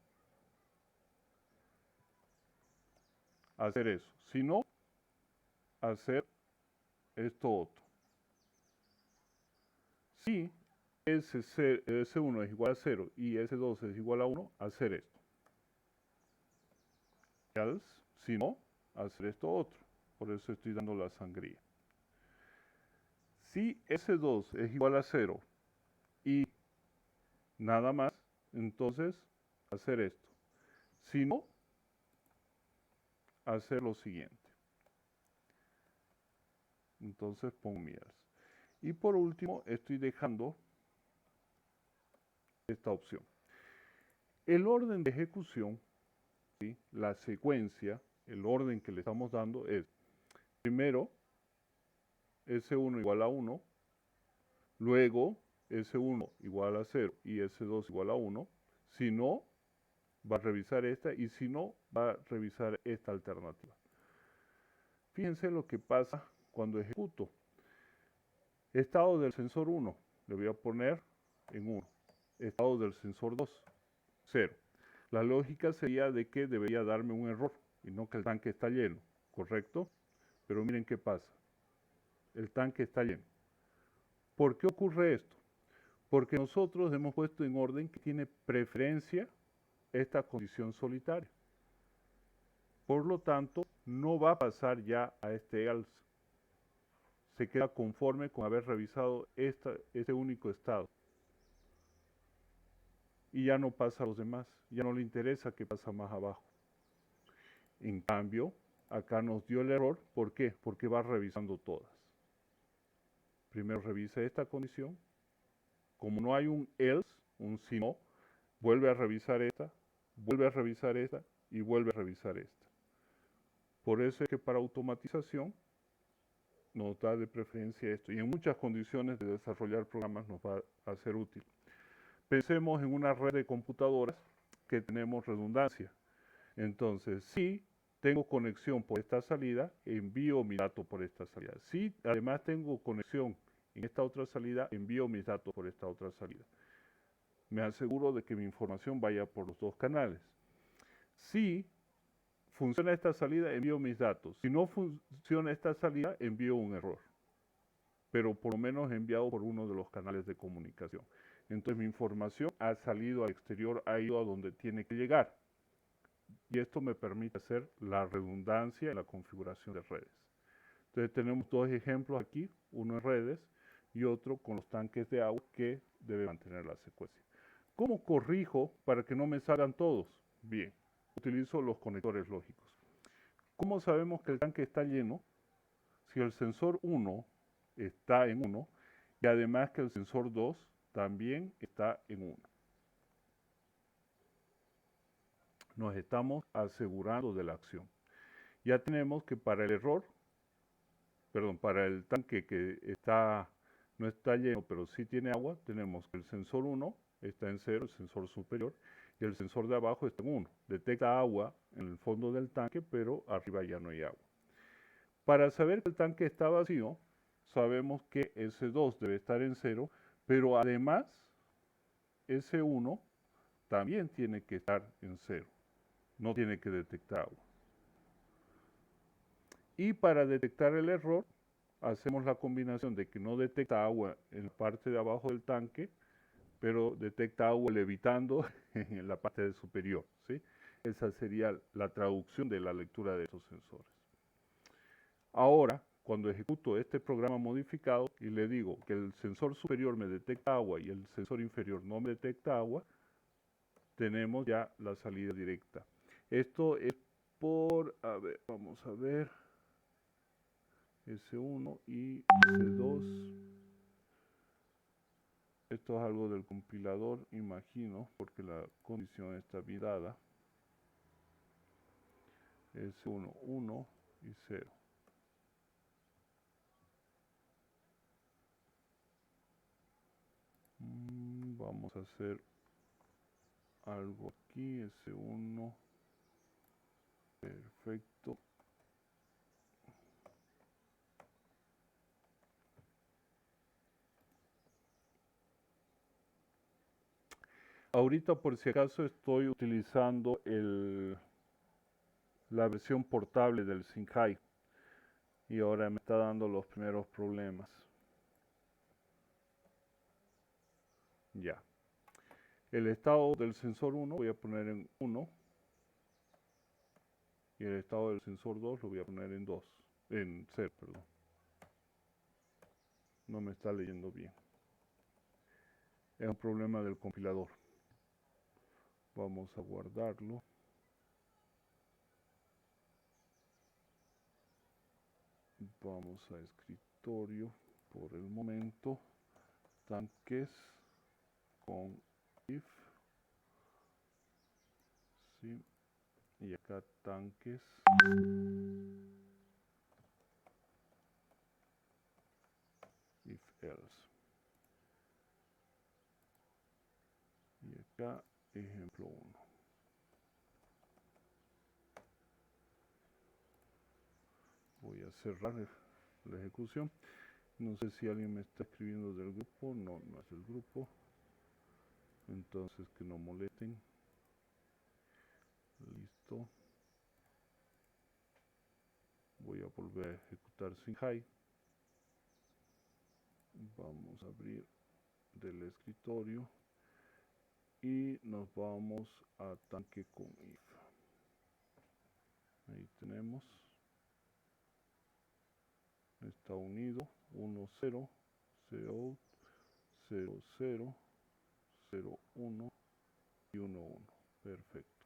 Speaker 1: hacer eso. Si no, hacer esto otro. Si S1 es igual a 0 y S2 es igual a 1, hacer esto. Else, si no, hacer esto otro. Por eso estoy dando la sangría. Si S2 es igual a 0 y nada más, entonces hacer esto. Si no, hacer lo siguiente. Entonces pongo mi else. Y por último, estoy dejando esta opción. El orden de ejecución, ¿sí? La secuencia, el orden que le estamos dando es, primero, S1 igual a 1, luego S1 igual a 0 y S2 igual a 1. Si no, va a revisar esta y si no, va a revisar esta alternativa. Fíjense lo que pasa cuando ejecuto. Estado del sensor 1, le voy a poner en 1. Estado del sensor 2, 0. La lógica sería de que debería darme un error y no que el tanque está lleno, ¿correcto? Pero miren qué pasa. El tanque está lleno. ¿Por qué ocurre esto? Porque nosotros hemos puesto en orden que tiene preferencia esta condición solitaria. Por lo tanto, no va a pasar ya a este else. Se queda conforme con haber revisado este único estado. Y ya no pasa a los demás, ya no le interesa qué pasa más abajo. En cambio, acá nos dio el error, ¿por qué? Porque va revisando todas. Primero revisa esta condición, como no hay un else, un si no, vuelve a revisar esta y vuelve a revisar esta. Por eso es que para automatización nos da de preferencia esto, y en muchas condiciones de desarrollar programas nos va a ser útil. Pensemos en una red de computadoras que tenemos redundancia. Entonces, si tengo conexión por esta salida, envío mi dato por esta salida. Si además tengo conexión en esta otra salida, envío mis datos por esta otra salida. Me aseguro de que mi información vaya por los dos canales. Si funciona esta salida, envío mis datos. Si no funciona esta salida, envío un error. Pero por lo menos enviado por uno de los canales de comunicación. Entonces mi información ha salido al exterior, ha ido a donde tiene que llegar. Y esto me permite hacer la redundancia en la configuración de redes. Entonces tenemos dos ejemplos aquí, uno en redes y otro con los tanques de agua que debe mantener la secuencia. ¿Cómo corrijo para que no me salgan todos? Bien, utilizo los conectores lógicos. ¿Cómo sabemos que el tanque está lleno? Si el sensor 1 está en 1 y además que el sensor 2 también está en 1. Nos estamos asegurando de la acción. Ya tenemos que para el error, para el tanque que no está lleno, pero sí tiene agua, tenemos que el sensor 1 está en 0, el sensor superior, y el sensor de abajo está en 1. Detecta agua en el fondo del tanque, pero arriba ya no hay agua. Para saber que el tanque está vacío, sabemos que S2 debe estar en 0, pero además S1 también tiene que estar en 0. No tiene que detectar agua. Y para detectar el error, hacemos la combinación de que no detecta agua en la parte de abajo del tanque, pero detecta agua levitando en la parte superior, ¿sí? Esa sería la traducción de la lectura de esos sensores. Ahora, cuando ejecuto este programa modificado y le digo que el sensor superior me detecta agua y el sensor inferior no me detecta agua, tenemos ya la salida directa. Esto es por, a ver, vamos a ver, S1 y S2. Esto es algo del compilador, imagino, porque la condición está bien dada. S1, 1 y 0. Vamos a hacer algo aquí, S1. Perfecto. Ahorita por si acaso estoy utilizando la versión portable del Singhai y ahora me está dando los primeros problemas. Ya. El estado del sensor 1 voy a poner en 1 y el estado del sensor 2 lo voy a poner en 2, en 0, perdón. No me está leyendo bien. Es un problema del compilador. Vamos a guardarlo. Vamos a escritorio por el momento. Tanques con if. Sí. Y acá tanques. If else. Y acá ejemplo 1. Voy a cerrar la ejecución. No sé si alguien me está escribiendo del grupo. No, no es del grupo. Entonces que no molesten. Listo. Voy a volver a ejecutar Singhai. Vamos a abrir del escritorio. Y nos vamos a tanque con if. Ahí tenemos. Está unido. 1, 0. Cout 0, 0. 0, 1 y 1, 1. Perfecto.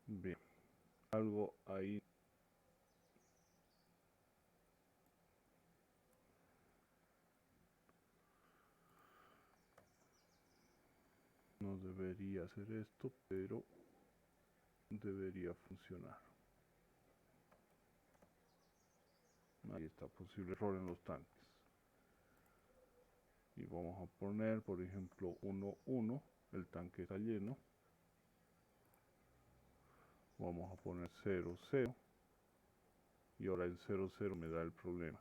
Speaker 1: Bien. Algo ahí. No debería hacer esto, pero debería funcionar. Ahí está, posible error en los tanques. Y vamos a poner, por ejemplo, 1, 1. El tanque está lleno. Vamos a poner 0, 0. Y ahora el 0, 0 me da el problema.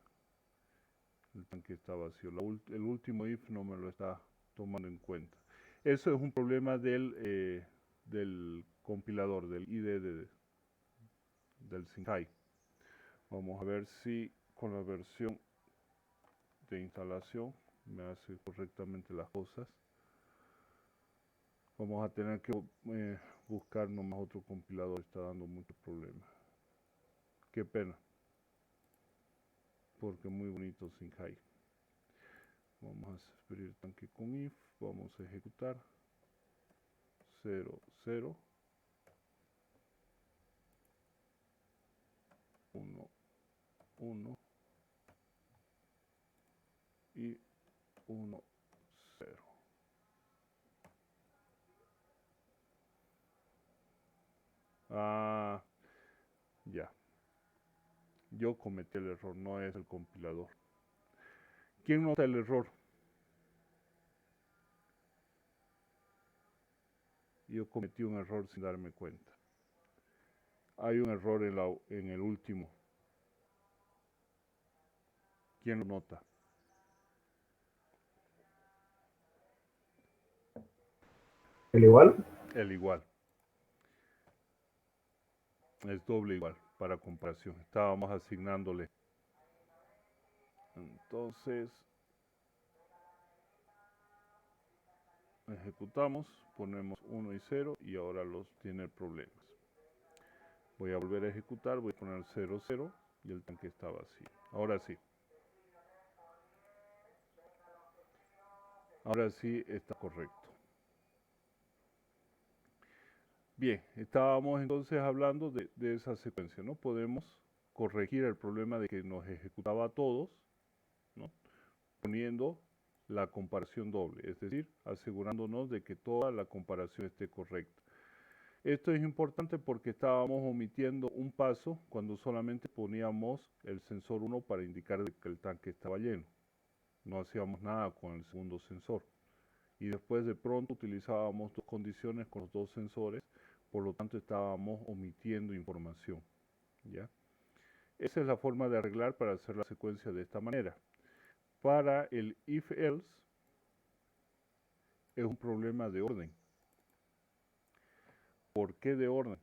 Speaker 1: El tanque está vacío. El último if no me lo está tomando en cuenta. Eso es un problema del compilador, del IDE del Singhai. Vamos a ver si con la versión de instalación me hace correctamente las cosas. Vamos a tener que buscar nomás otro compilador. Está dando muchos problemas. Qué pena. Porque muy bonito Singhai. Vamos a abrir tanque con if. Vamos a ejecutar. 0, 0. 1, 1 y 1, 0. Ah, ya. Yo cometí el error, no es el compilador. ¿Quién nota el error? Yo cometí un error sin darme cuenta. Hay un error en el último. ¿Quién lo nota?
Speaker 2: ¿El igual?
Speaker 1: El igual. Es doble igual para comparación. Estábamos asignándole. Entonces, ejecutamos, ponemos 1 y 0 y ahora los tiene problemas. Voy a volver a ejecutar, voy a poner 0, 0 y el tanque está vacío. Ahora sí. Ahora sí está correcto. Bien, estábamos entonces hablando de esa secuencia, ¿no? Podemos corregir el problema de que nos ejecutaba a todos, ¿no? Poniendo la comparación doble, es decir, asegurándonos de que toda la comparación esté correcta. Esto es importante porque estábamos omitiendo un paso cuando solamente poníamos el sensor 1 para indicar que el tanque estaba lleno. No hacíamos nada con el segundo sensor. Y después de pronto utilizábamos dos condiciones con los dos sensores, por lo tanto estábamos omitiendo información, ¿ya? Esa es la forma de arreglar para hacer la secuencia de esta manera. Para el if-else es un problema de orden. ¿Por qué de orden?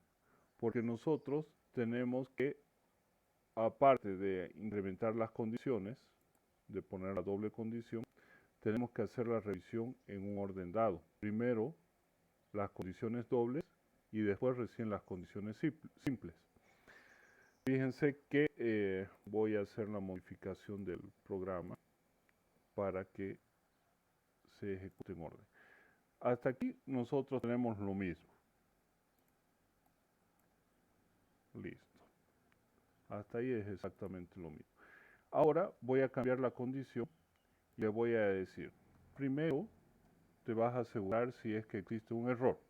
Speaker 1: Porque nosotros tenemos que, aparte de incrementar las condiciones, de poner la doble condición, tenemos que hacer la revisión en un orden dado. Primero las condiciones dobles y después recién las condiciones simples. Fíjense que voy a hacer la modificación del programa para que se ejecute en orden. Hasta aquí nosotros tenemos lo mismo. Listo. Hasta ahí es exactamente lo mismo. Ahora voy a cambiar la condición y le voy a decir, primero te vas a asegurar si es que existe un error.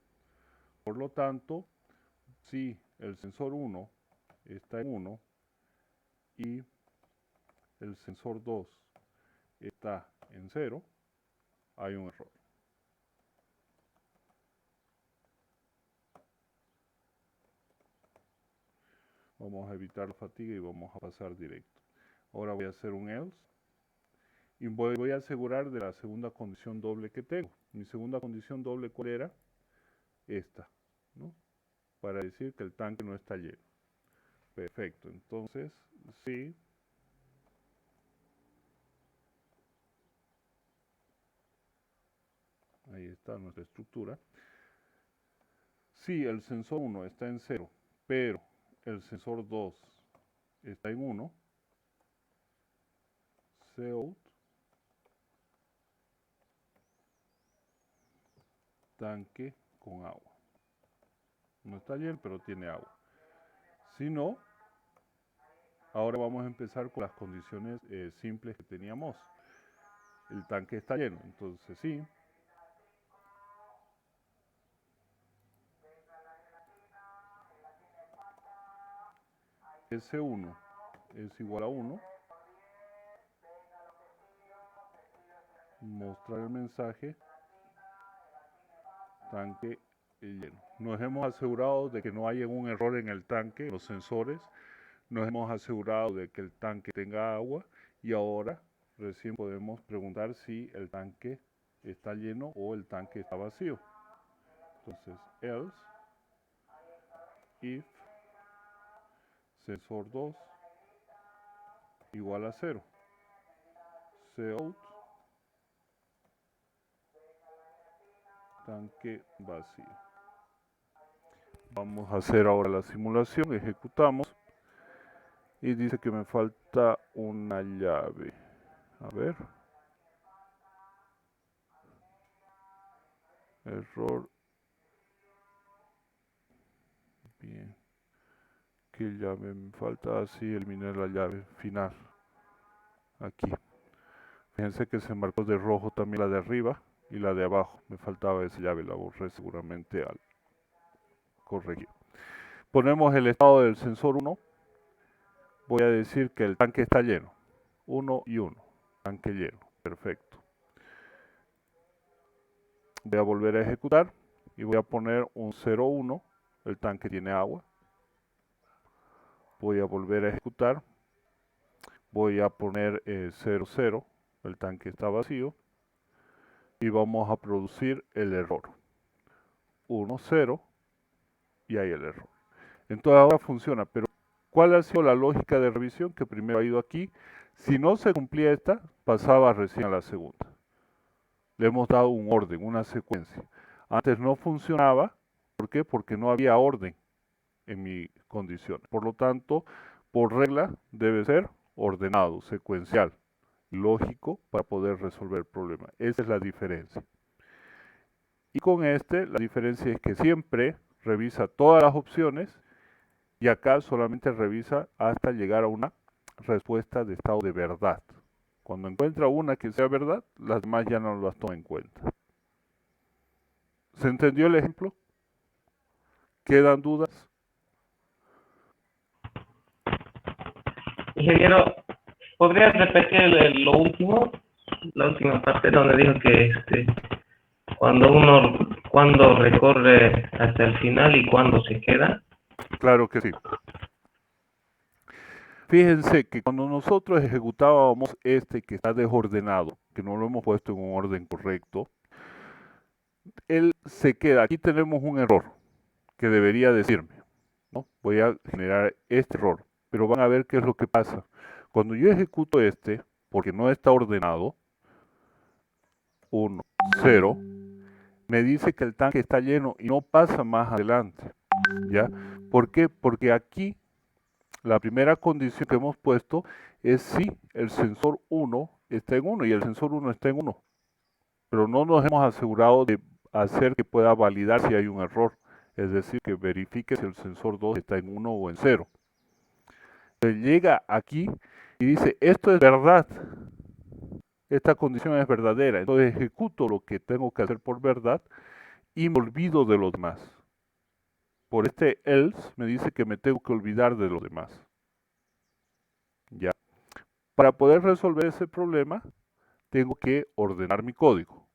Speaker 1: Por lo tanto, si el sensor 1 está en 1 y el sensor 2 está en 0, hay un error. Vamos a evitar la fatiga y vamos a pasar directo. Ahora voy a hacer un else y voy a asegurar de la segunda condición doble que tengo. Mi segunda condición doble, ¿cuál era? Esta, ¿no? Para decir que el tanque no está lleno. Perfecto, entonces, sí. Ahí está nuestra estructura. Si el sensor 1 está en 0, pero el sensor 2 está en 1, cout tanque con agua. No está lleno, pero tiene agua. Si no, ahora vamos a empezar con las condiciones simples que teníamos. El tanque está lleno, entonces sí. S1 es igual a 1. Mostrar el mensaje tanque lleno. Nos hemos asegurado de que no haya un error en el tanque, los sensores. Nos hemos asegurado de que el tanque tenga agua y ahora recién podemos preguntar si el tanque está lleno o el tanque está vacío. Entonces, else if sensor 2 igual a 0. Cout tanque vacío. Vamos a hacer ahora la simulación, ejecutamos y dice que me falta una llave. A ver. Error. Bien. ¿Qué llave me falta? Así eliminé la llave final. Aquí. Fíjense que se marcó de rojo también la de arriba y la de abajo. Me faltaba esa llave, la borré seguramente al corregir. Ponemos el estado del sensor 1. Voy a decir que el tanque está lleno. 1 y 1. Tanque lleno. Perfecto. Voy a volver a ejecutar y voy a poner un 0,1. El tanque tiene agua. Voy a volver a ejecutar. Voy a poner 0,0. El tanque está vacío. Y vamos a producir el error. 1,0. Y hay el error. Entonces ahora funciona, pero ¿cuál ha sido la lógica de revisión? Que primero ha ido aquí. Si no se cumplía esta, pasaba recién a la segunda. Le hemos dado un orden, una secuencia. Antes no funcionaba. ¿Por qué? Porque no había orden en mi condición. Por lo tanto, por regla debe ser ordenado, secuencial, lógico para poder resolver el problema. Esa es la diferencia. Y con la diferencia es que siempre revisa todas las opciones y acá solamente revisa hasta llegar a una respuesta de estado de verdad. Cuando encuentra una que sea verdad, las demás ya no las toma en cuenta. ¿Se entendió el ejemplo? ¿Quedan dudas?
Speaker 6: Ingeniero, ¿podrías repetir lo último? La última parte donde dijo que cuando recorre hasta el final y cuando se queda.
Speaker 1: Claro que sí. Fíjense que cuando nosotros ejecutábamos que está desordenado, que no lo hemos puesto en un orden correcto, él se queda. Aquí tenemos un error que debería decirme, ¿no? Voy a generar este error, pero van a ver qué es lo que pasa. Cuando yo ejecuto porque no está ordenado, 1, 0, me dice que el tanque está lleno y no pasa más adelante, ¿ya? ¿Por qué? Porque aquí la primera condición que hemos puesto es si el sensor 1 está en 1 y el sensor 1 está en 1, pero no nos hemos asegurado de hacer que pueda validar si hay un error, es decir, que verifique si el sensor 2 está en 1 o en 0. Entonces llega aquí y dice, esto es verdad, esta condición es verdadera, entonces ejecuto lo que tengo que hacer por verdad y me olvido de los demás. Por else me dice que me tengo que olvidar de los demás. ¿Ya? Para poder resolver ese problema, tengo que ordenar mi código.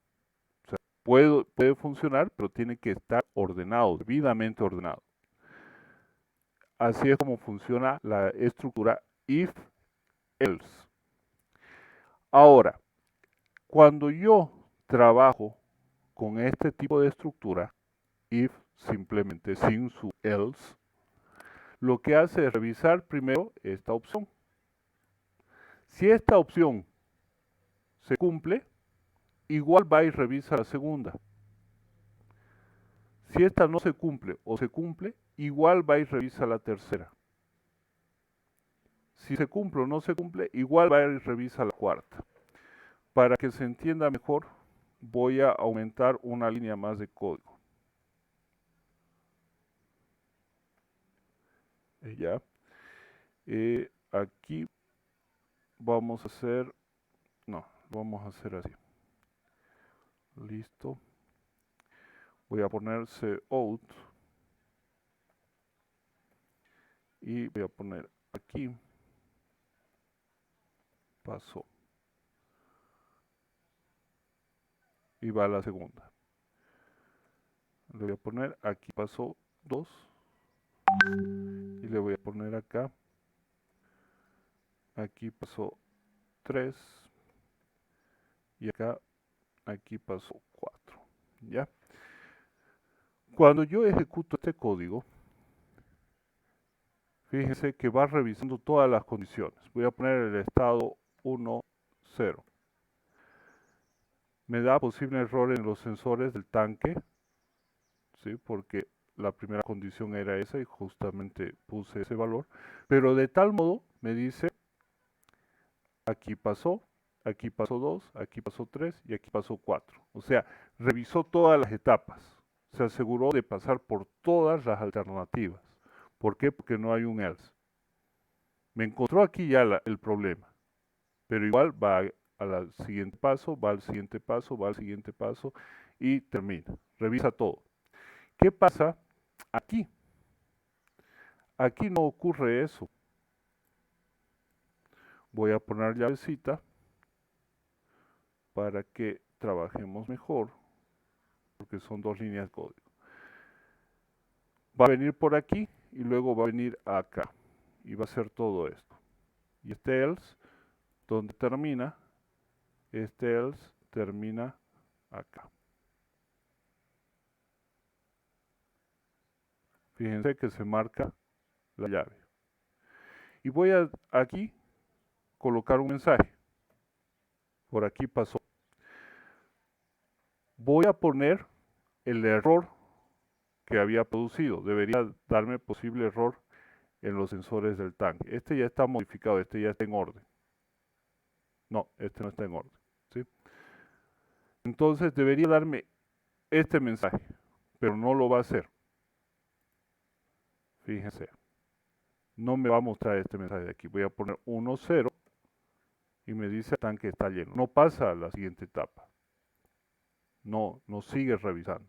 Speaker 1: O sea, puede funcionar, pero tiene que estar ordenado, debidamente ordenado. Así es como funciona la estructura if-else. Ahora, cuando yo trabajo con este tipo de estructura, if simplemente sin su else, lo que hace es revisar primero esta opción. Si esta opción se cumple, igual va y revisa la segunda. Si esta no se cumple o se cumple, igual va y revisa la tercera. Si se cumple o no se cumple, igual va y revisa la cuarta. Para que se entienda mejor, voy a aumentar una línea más de código. Ya. Aquí vamos a hacer, no, vamos a hacer así. Listo. Voy a poner out y voy a poner aquí pasó y va la segunda. Le voy a poner aquí pasó 2 y le voy a poner acá aquí pasó 3 y acá aquí pasó 4. ¿Ya? Cuando yo ejecuto este código, fíjense que va revisando todas las condiciones. Voy a poner el estado 1, 0. Me da posible error en los sensores del tanque, ¿sí? Porque la primera condición era esa y justamente puse ese valor. Pero de tal modo me dice, aquí pasó 2, aquí pasó 3 y aquí pasó 4. O sea, revisó todas las etapas. Se aseguró de pasar por todas las alternativas. ¿Por qué? Porque no hay un else. Me encontró aquí ya el problema. Pero igual va al siguiente paso, va al siguiente paso, va al siguiente paso y termina. Revisa todo. ¿Qué pasa aquí? Aquí no ocurre eso. Voy a poner llavecita para que trabajemos mejor, porque son 2 líneas de código. Va a venir por aquí y luego va a venir acá y va a hacer todo esto. Y este else, donde termina, este else termina acá. Fíjense que se marca la llave. Y voy a aquí colocar un mensaje. Por aquí pasó. voy a poner el error que había producido. Debería darme posible error en los sensores del tanque. Este ya está modificado, este ya está en orden. No, este no está en orden, ¿sí? Entonces debería darme este mensaje, pero no lo va a hacer. Fíjense, no me va a mostrar este mensaje de aquí. Voy a poner 1, 0 y me dice el tanque está lleno. No pasa a la siguiente etapa. No sigue revisando.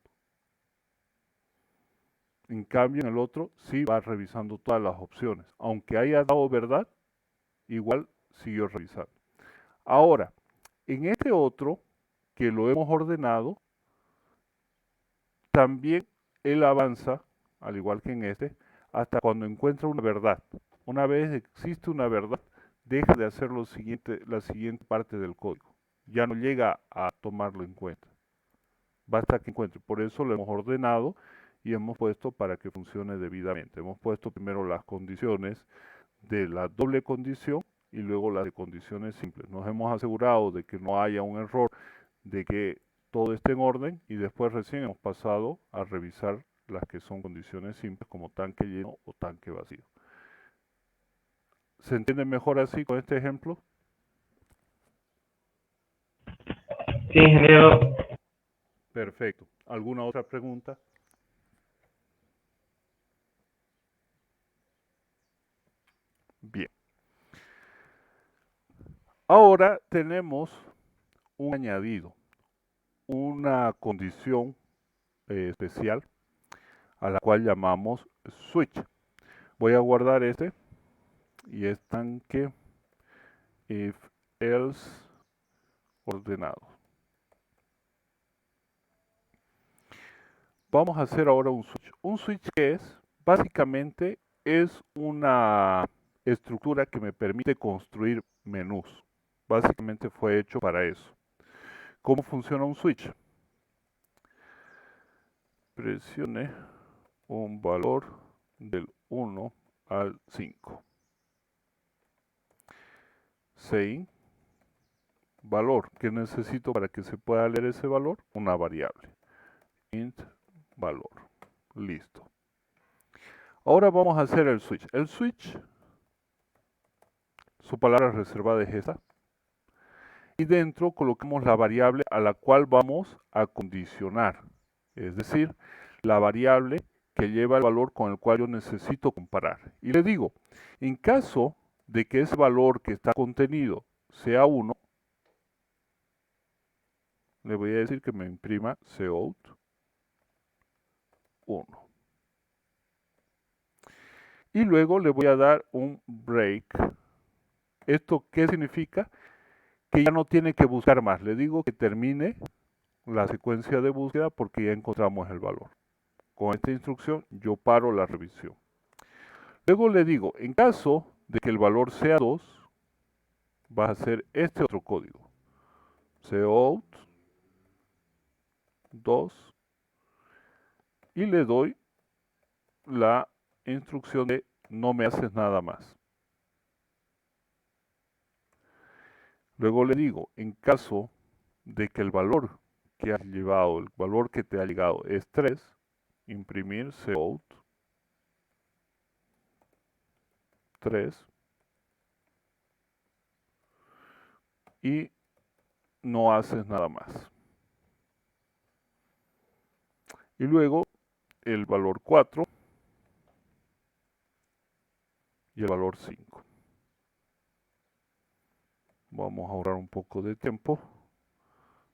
Speaker 1: En cambio, en el otro sí va revisando todas las opciones. Aunque haya dado verdad, igual siguió revisando. Ahora, en este otro, que lo hemos ordenado, también él avanza, al igual que en este, hasta cuando encuentra una verdad. Una vez existe una verdad, deja de hacer la siguiente parte del código. Ya no llega a tomarlo en cuenta. Basta que encuentre. Por eso lo hemos ordenado y hemos puesto para que funcione debidamente. Hemos puesto primero las condiciones de la doble condición y luego las de condiciones simples. Nos hemos asegurado de que no haya un error, de que todo esté en orden y después recién hemos pasado a revisar las que son condiciones simples como tanque lleno o tanque vacío. ¿Se entiende mejor así con este ejemplo?
Speaker 6: Sí, ingeniero.
Speaker 1: Perfecto. ¿Alguna otra pregunta? Bien. Ahora tenemos un añadido, una condición especial a la cual llamamos switch. Voy a guardar este y es tanque if else ordenado. Vamos a hacer ahora un switch. Un switch, ¿qué es? Básicamente es una estructura que me permite construir menús. Básicamente fue hecho para eso. ¿Cómo funciona un switch? Presione un valor del 1 al 5. Sein, valor. ¿Qué necesito para que se pueda leer ese valor? Una variable. Int valor. Listo. Ahora vamos a hacer el switch. El switch, su palabra reservada es esa. Y dentro colocamos la variable a la cual vamos a condicionar. Es decir, la variable que lleva el valor con el cual yo necesito comparar. Y le digo, en caso de que ese valor que está contenido sea 1, le voy a decir que me imprima cout 1. Y luego le voy a dar un break. ¿Esto qué significa? Que ya no tiene que buscar más. Le digo que termine la secuencia de búsqueda porque ya encontramos el valor. Con esta instrucción yo paro la revisión. Luego le digo, en caso de que el valor sea 2, vas a hacer este otro código. Cout 2 y le doy la instrucción de no me haces nada más. Luego le digo, en caso de que el valor que has llevado, el valor que te ha llegado es 3, imprimir cout 3 y no haces nada más. Y luego el valor 4 y el valor 5. Vamos a ahorrar un poco de tiempo.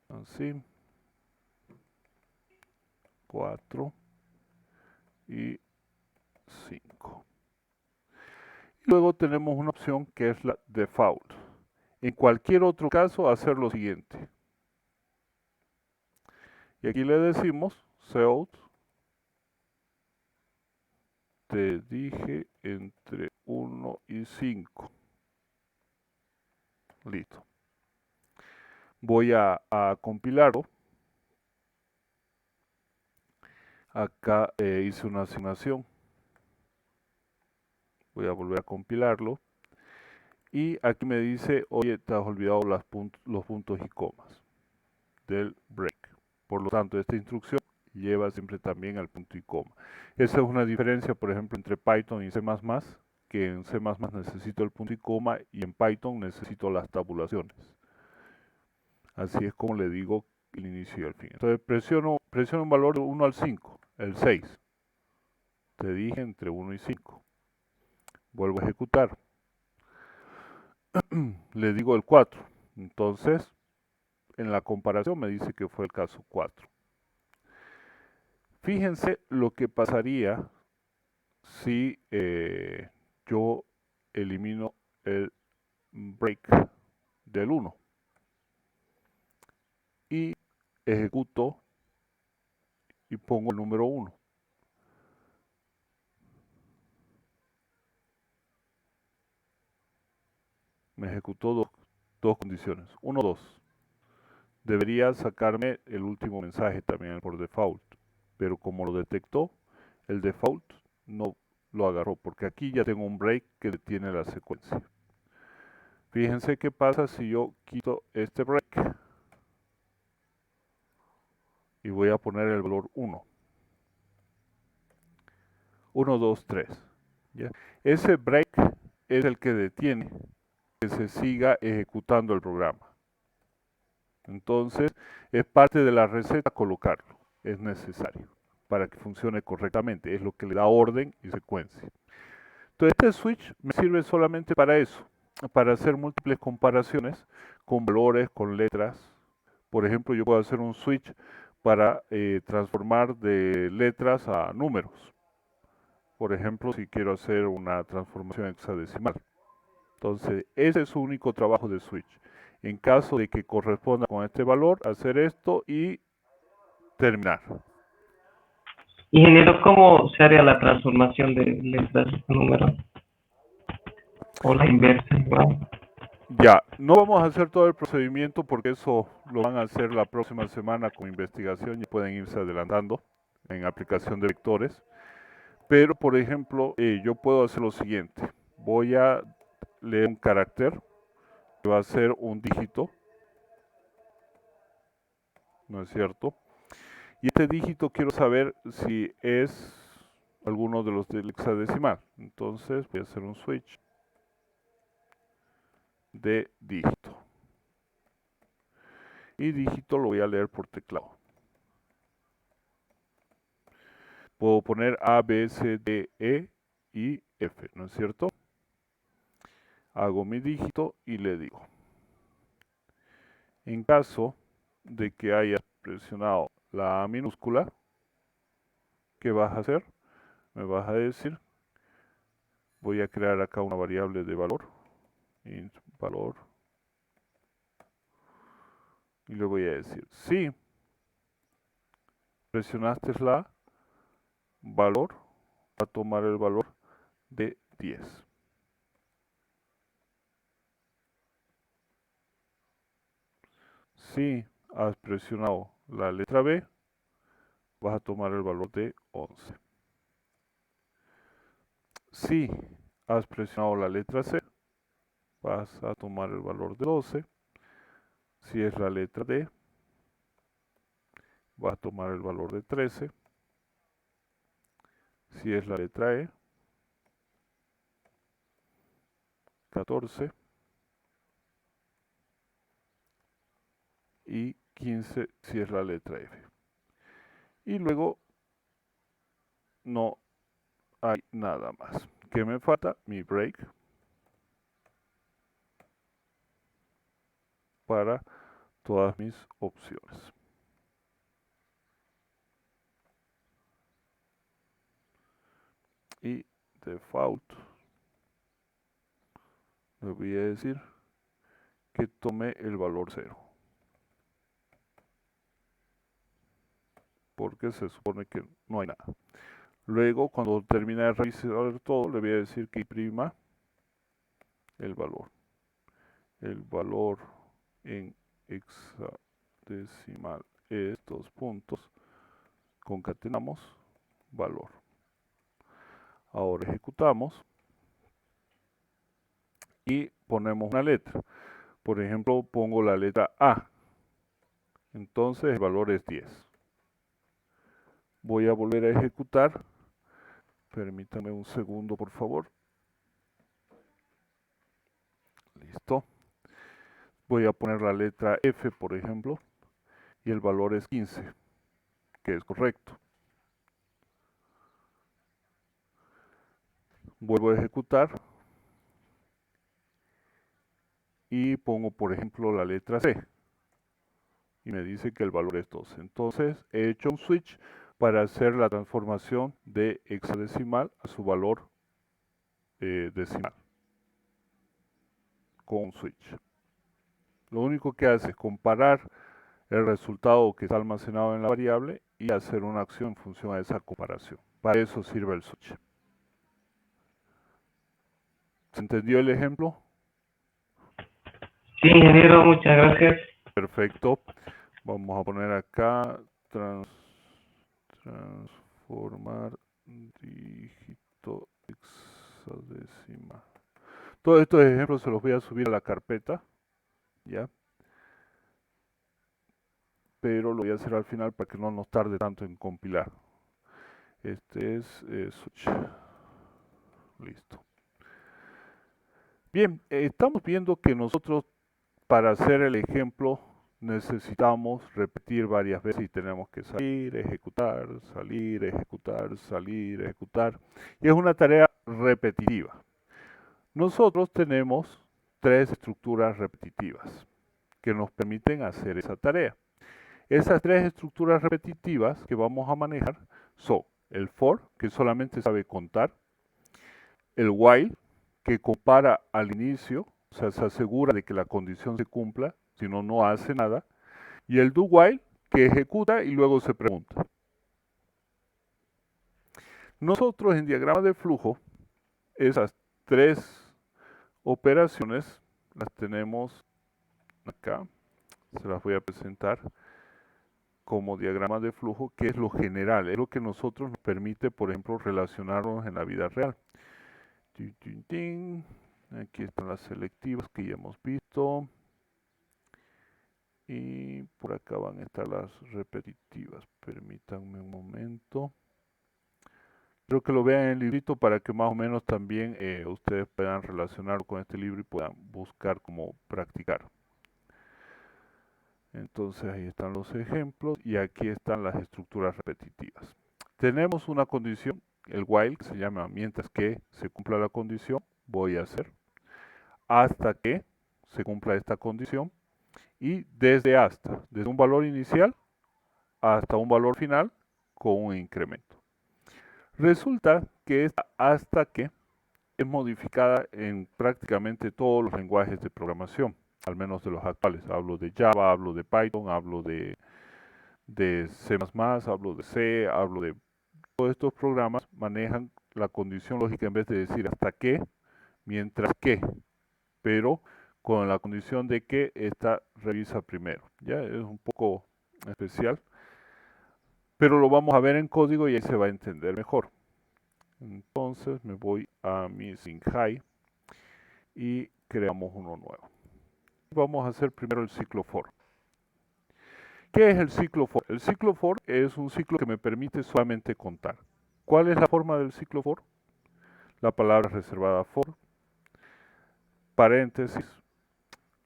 Speaker 1: Así. 4 y 5. Y luego tenemos una opción que es la default. En cualquier otro caso, hacer lo siguiente. Y aquí le decimos cout, te dije entre 1 y 5. Listo. Voy a compilarlo. Acá hice una asignación. Voy a volver a compilarlo. Y aquí me dice, oye, te has olvidado los puntos y comas del break. Por lo tanto, esta instrucción lleva siempre también al punto y coma. Esa es una diferencia, por ejemplo, entre Python y C++, que en C++ necesito el punto y coma y en Python necesito las tabulaciones. Así es como le digo el inicio y el fin. Entonces presiono un valor de 1 al 5, el 6. Te dije entre 1 y 5. Vuelvo a ejecutar. Le digo el 4. Entonces, en la comparación me dice que fue el caso 4. Fíjense lo que pasaría si yo elimino el break del 1 y ejecuto y pongo el número 1. Me ejecutó dos condiciones. 1, 2. Debería sacarme el último mensaje también por default, pero como lo detectó, el default no lo agarró, porque aquí ya tengo un break que detiene la secuencia. Fíjense qué pasa si yo quito este break y voy a poner el valor 1. 1, 2, 3. ¿Ya? Ese break es el que detiene que se siga ejecutando el programa. Entonces, es parte de la receta colocarlo. Es necesario para que funcione correctamente. Es lo que le da orden y secuencia. Entonces, este switch me sirve solamente para eso, para hacer múltiples comparaciones con valores, con letras. Por ejemplo, yo puedo hacer un switch para transformar de letras a números. Por ejemplo, si quiero hacer una transformación hexadecimal. Entonces, ese es su único trabajo de switch. En caso de que corresponda con este valor, hacer esto y terminar.
Speaker 6: Ingeniero, ¿cómo se haría la transformación de letras a números? O la inversa, igual.
Speaker 1: Ya, no vamos a hacer todo el procedimiento porque eso lo van a hacer la próxima semana con investigación y pueden irse adelantando en aplicación de vectores. Pero, por ejemplo, yo puedo hacer lo siguiente. Voy a leer un carácter que va a ser un dígito, ¿no es cierto? Y este dígito quiero saber si es alguno de los del hexadecimal. Entonces voy a hacer un switch de dígito. Y dígito lo voy a leer por teclado. Puedo poner A, B, C, D, E y F, ¿no es cierto? Hago mi dígito y le digo. En caso de que hayas presionado la A minúscula, ¿qué vas a hacer? Me vas a decir, voy a crear acá una variable de valor, int valor, y le voy a decir, si presionaste la A, valor, va a tomar el valor de 10. Si has presionado la letra B, vas a tomar el valor de 11. Si has presionado la letra C, vas a tomar el valor de 12. Si es la letra D, vas a tomar el valor de 13. Si es la letra E, 14. Y 15 si es la letra F. Y luego no hay nada más. ¿Qué me falta? Mi break para todas mis opciones. Y default le voy a decir que tome el valor 0. Porque se supone que no hay nada. Luego, cuando termine de revisar todo, le voy a decir que imprima el valor. El valor en hexadecimal es 2 puntos. Concatenamos valor. Ahora ejecutamos y ponemos una letra. Por ejemplo, pongo la letra A. Entonces el valor es 10. Voy a volver a ejecutar. Permítame un segundo, por favor. Listo. Voy a poner la letra F, por ejemplo, y el valor es 15, que es correcto. Vuelvo a ejecutar y pongo, por ejemplo, la letra C y me dice que el valor es 12. Entonces he hecho un switch para hacer la transformación de hexadecimal a su valor decimal con un switch. Lo único que hace es comparar el resultado que está almacenado en la variable y hacer una acción en función a esa comparación. Para eso sirve el switch. ¿Se entendió el ejemplo?
Speaker 6: Sí, ingeniero, muchas gracias.
Speaker 1: Perfecto. Vamos a poner acá transformar dígito hexadecimal. Todos estos ejemplos se los voy a subir a la carpeta, ¿ya? Pero lo voy a hacer al final para que no nos tarde tanto en compilar. Este es switch. Listo. Bien, estamos viendo que nosotros para hacer el ejemplo necesitamos repetir varias veces y tenemos que salir, ejecutar, salir, ejecutar, salir, ejecutar. Y es una tarea repetitiva. Nosotros tenemos 3 estructuras repetitivas que nos permiten hacer esa tarea. Esas 3 estructuras repetitivas que vamos a manejar son el for, que solamente sabe contar, el while, que compara al inicio, o sea, se asegura de que la condición se cumpla, si no, no hace nada, y el do while, que ejecuta y luego se pregunta. Nosotros en diagrama de flujo, esas 3 operaciones las tenemos acá, se las voy a presentar como diagrama de flujo, que es lo general, es lo que nosotros nos permite, por ejemplo, relacionarnos en la vida real. Aquí están las selectivas que ya hemos visto. Y por acá van a estar las repetitivas. Permítanme un momento. Creo que lo vean en el librito para que más o menos también ustedes puedan relacionarlo con este libro y puedan buscar cómo practicar. Entonces ahí están los ejemplos y aquí están las estructuras repetitivas. Tenemos una condición, el while, que se llama mientras que se cumpla la condición, voy a hacer, hasta que se cumpla esta condición, y desde un valor inicial hasta un valor final con un incremento. Resulta que esta hasta que es modificada en prácticamente todos los lenguajes de programación, al menos de los actuales. Hablo de Java, hablo de Python, hablo de C++, hablo de C, hablo de todos estos programas manejan la condición lógica en vez de decir hasta que, mientras que, pero con la condición de que esta revisa primero. Ya es un poco especial, pero lo vamos a ver en código y ahí se va a entender mejor. Entonces me voy a mi SyncHigh y creamos uno nuevo. Vamos a hacer primero el ciclo for. ¿Qué es el ciclo for? El ciclo for es un ciclo que me permite solamente contar. ¿Cuál es la forma del ciclo for? La palabra reservada for, paréntesis,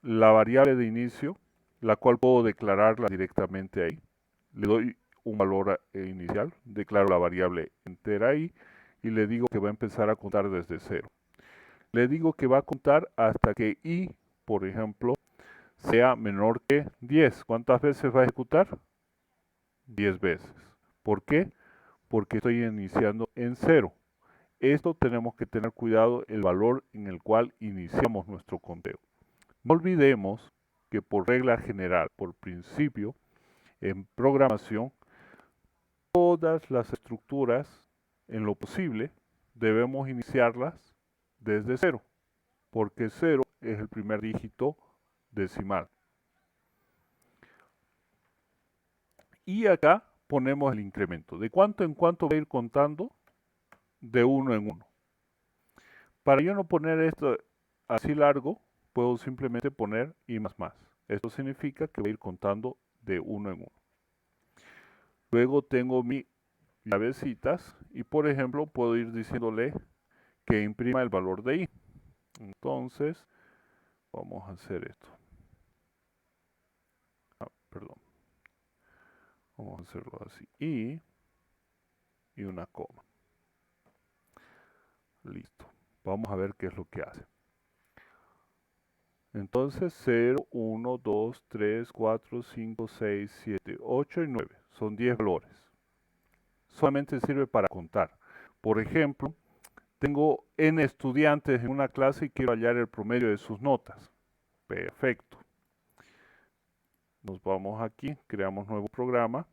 Speaker 1: la variable de inicio, la cual puedo declararla directamente ahí. Le doy un valor inicial, declaro la variable entera ahí y le digo que va a empezar a contar desde 0. Le digo que va a contar hasta que i, por ejemplo, sea menor que 10. ¿Cuántas veces va a ejecutar? 10 veces. ¿Por qué? Porque estoy iniciando en 0. Esto tenemos que tener cuidado el valor en el cual iniciamos nuestro conteo. No olvidemos que por regla general, por principio, en programación, todas las estructuras, en lo posible, debemos iniciarlas desde 0, porque 0 es el primer dígito decimal. Y acá ponemos el incremento. ¿De cuánto en cuánto va a ir contando? De 1 en 1. Para yo no poner esto así largo, puedo simplemente poner i más más. Esto significa que va a ir contando de uno en uno. Luego tengo mis llavecitas y, por ejemplo, puedo ir diciéndole que imprima el valor de i. Entonces, vamos a hacer esto. Perdón. Vamos a hacerlo así. Y una coma. Listo. Vamos a ver qué es lo que hace. Entonces 0, 1, 2, 3, 4, 5, 6, 7, 8 y 9. Son 10 valores. Solamente sirve para contar. Por ejemplo, tengo n estudiantes en una clase y quiero hallar el promedio de sus notas. Perfecto. Nos vamos aquí, creamos nuevo programa.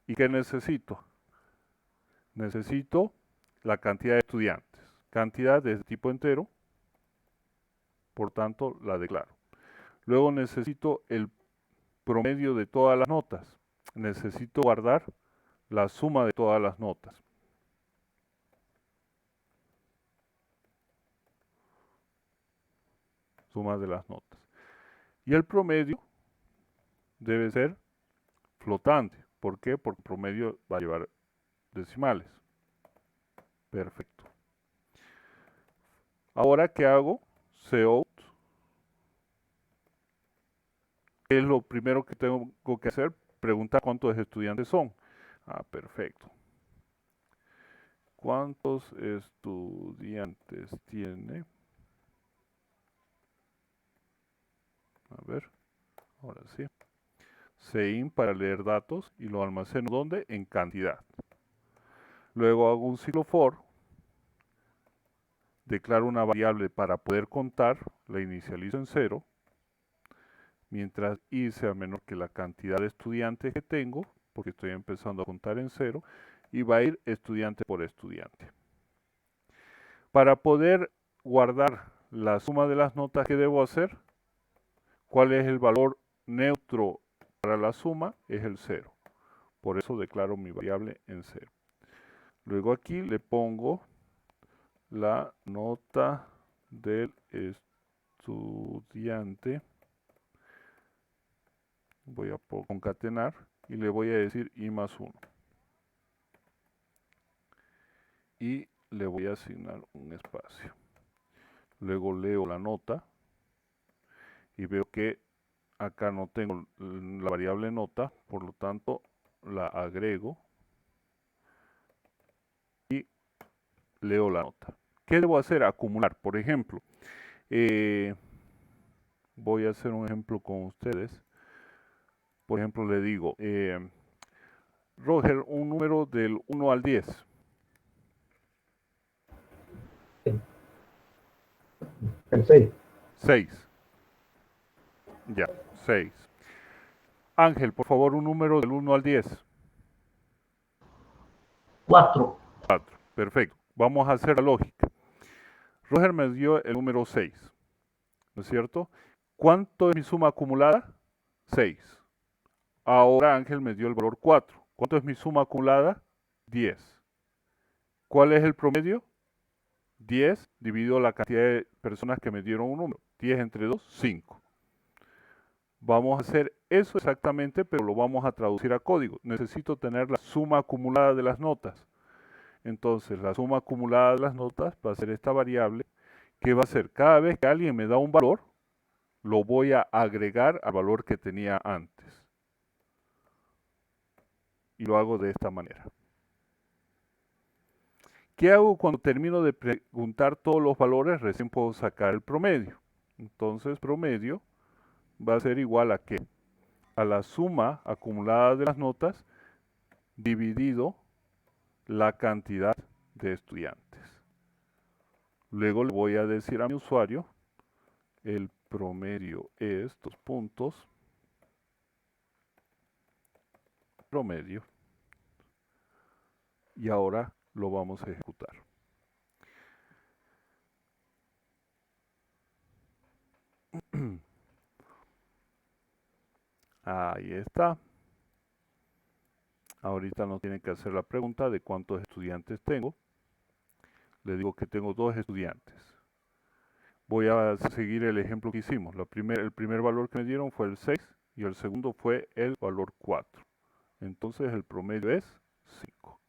Speaker 1: ¿Y qué necesito? Necesito la cantidad de estudiantes. Cantidad es de tipo entero, por tanto la declaro. Luego necesito el promedio de todas las notas. Necesito guardar la suma de todas las notas. Suma de las notas. Y el promedio debe ser flotante. ¿Por qué? Porque el promedio va a llevar decimales. Perfecto. Ahora, ¿qué hago? Cout. ¿Qué es lo primero que tengo que hacer? Preguntar cuántos estudiantes son. Perfecto. ¿Cuántos estudiantes tiene? A ver, ahora sí. Sein para leer datos y lo almaceno ¿dónde? En cantidad. Luego hago un ciclo for. Declaro una variable para poder contar, la inicializo en 0. Mientras i sea menor que la cantidad de estudiantes que tengo, porque estoy empezando a contar en 0, y va a ir estudiante por estudiante. Para poder guardar la suma de las notas, ¿qué debo hacer? ¿Cuál es el valor neutro para la suma? Es el 0. Por eso declaro mi variable en 0. Luego aquí le pongo la nota del estudiante. Voy a concatenar y le voy a decir i más 1. Y le voy a asignar un espacio. Luego leo la nota y veo que acá no tengo la variable nota, por lo tanto la agrego y leo la nota. ¿Qué debo hacer? Acumular. Por ejemplo, voy a hacer un ejemplo con ustedes. Por ejemplo, le digo, Roger, un número del 1 al 10.
Speaker 2: El 6.
Speaker 1: 6. Ya, 6. Ángel, por favor, un número del 1 al 10.
Speaker 3: 4.
Speaker 1: 4. Perfecto. Vamos a hacer la lógica. Roger me dio el número 6. ¿No es cierto? ¿Cuánto es mi suma acumulada? 6. Ahora Ángel me dio el valor 4. ¿Cuánto es mi suma acumulada? 10. ¿Cuál es el promedio? 10 dividido la cantidad de personas que me dieron un número. 10 entre 2, 5. Vamos a hacer eso exactamente, pero lo vamos a traducir a código. Necesito tener la suma acumulada de las notas. Entonces, la suma acumulada de las notas va a ser esta variable, que va a ser cada vez que alguien me da un valor, lo voy a agregar al valor que tenía antes. Y lo hago de esta manera. ¿Qué hago cuando termino de preguntar todos los valores? Recién puedo sacar el promedio. Entonces, promedio va a ser igual a ¿qué? A la suma acumulada de las notas dividido la cantidad de estudiantes. Luego le voy a decir a mi usuario, el promedio es, promedio. Y ahora lo vamos a ejecutar. Ahí está. Ahorita no tiene que hacer la pregunta de cuántos estudiantes tengo. Le digo que tengo 2 estudiantes. voy a seguir el ejemplo que hicimos. El primer valor que me dieron fue el 6 y el segundo fue el valor 4. Entonces el promedio es 5.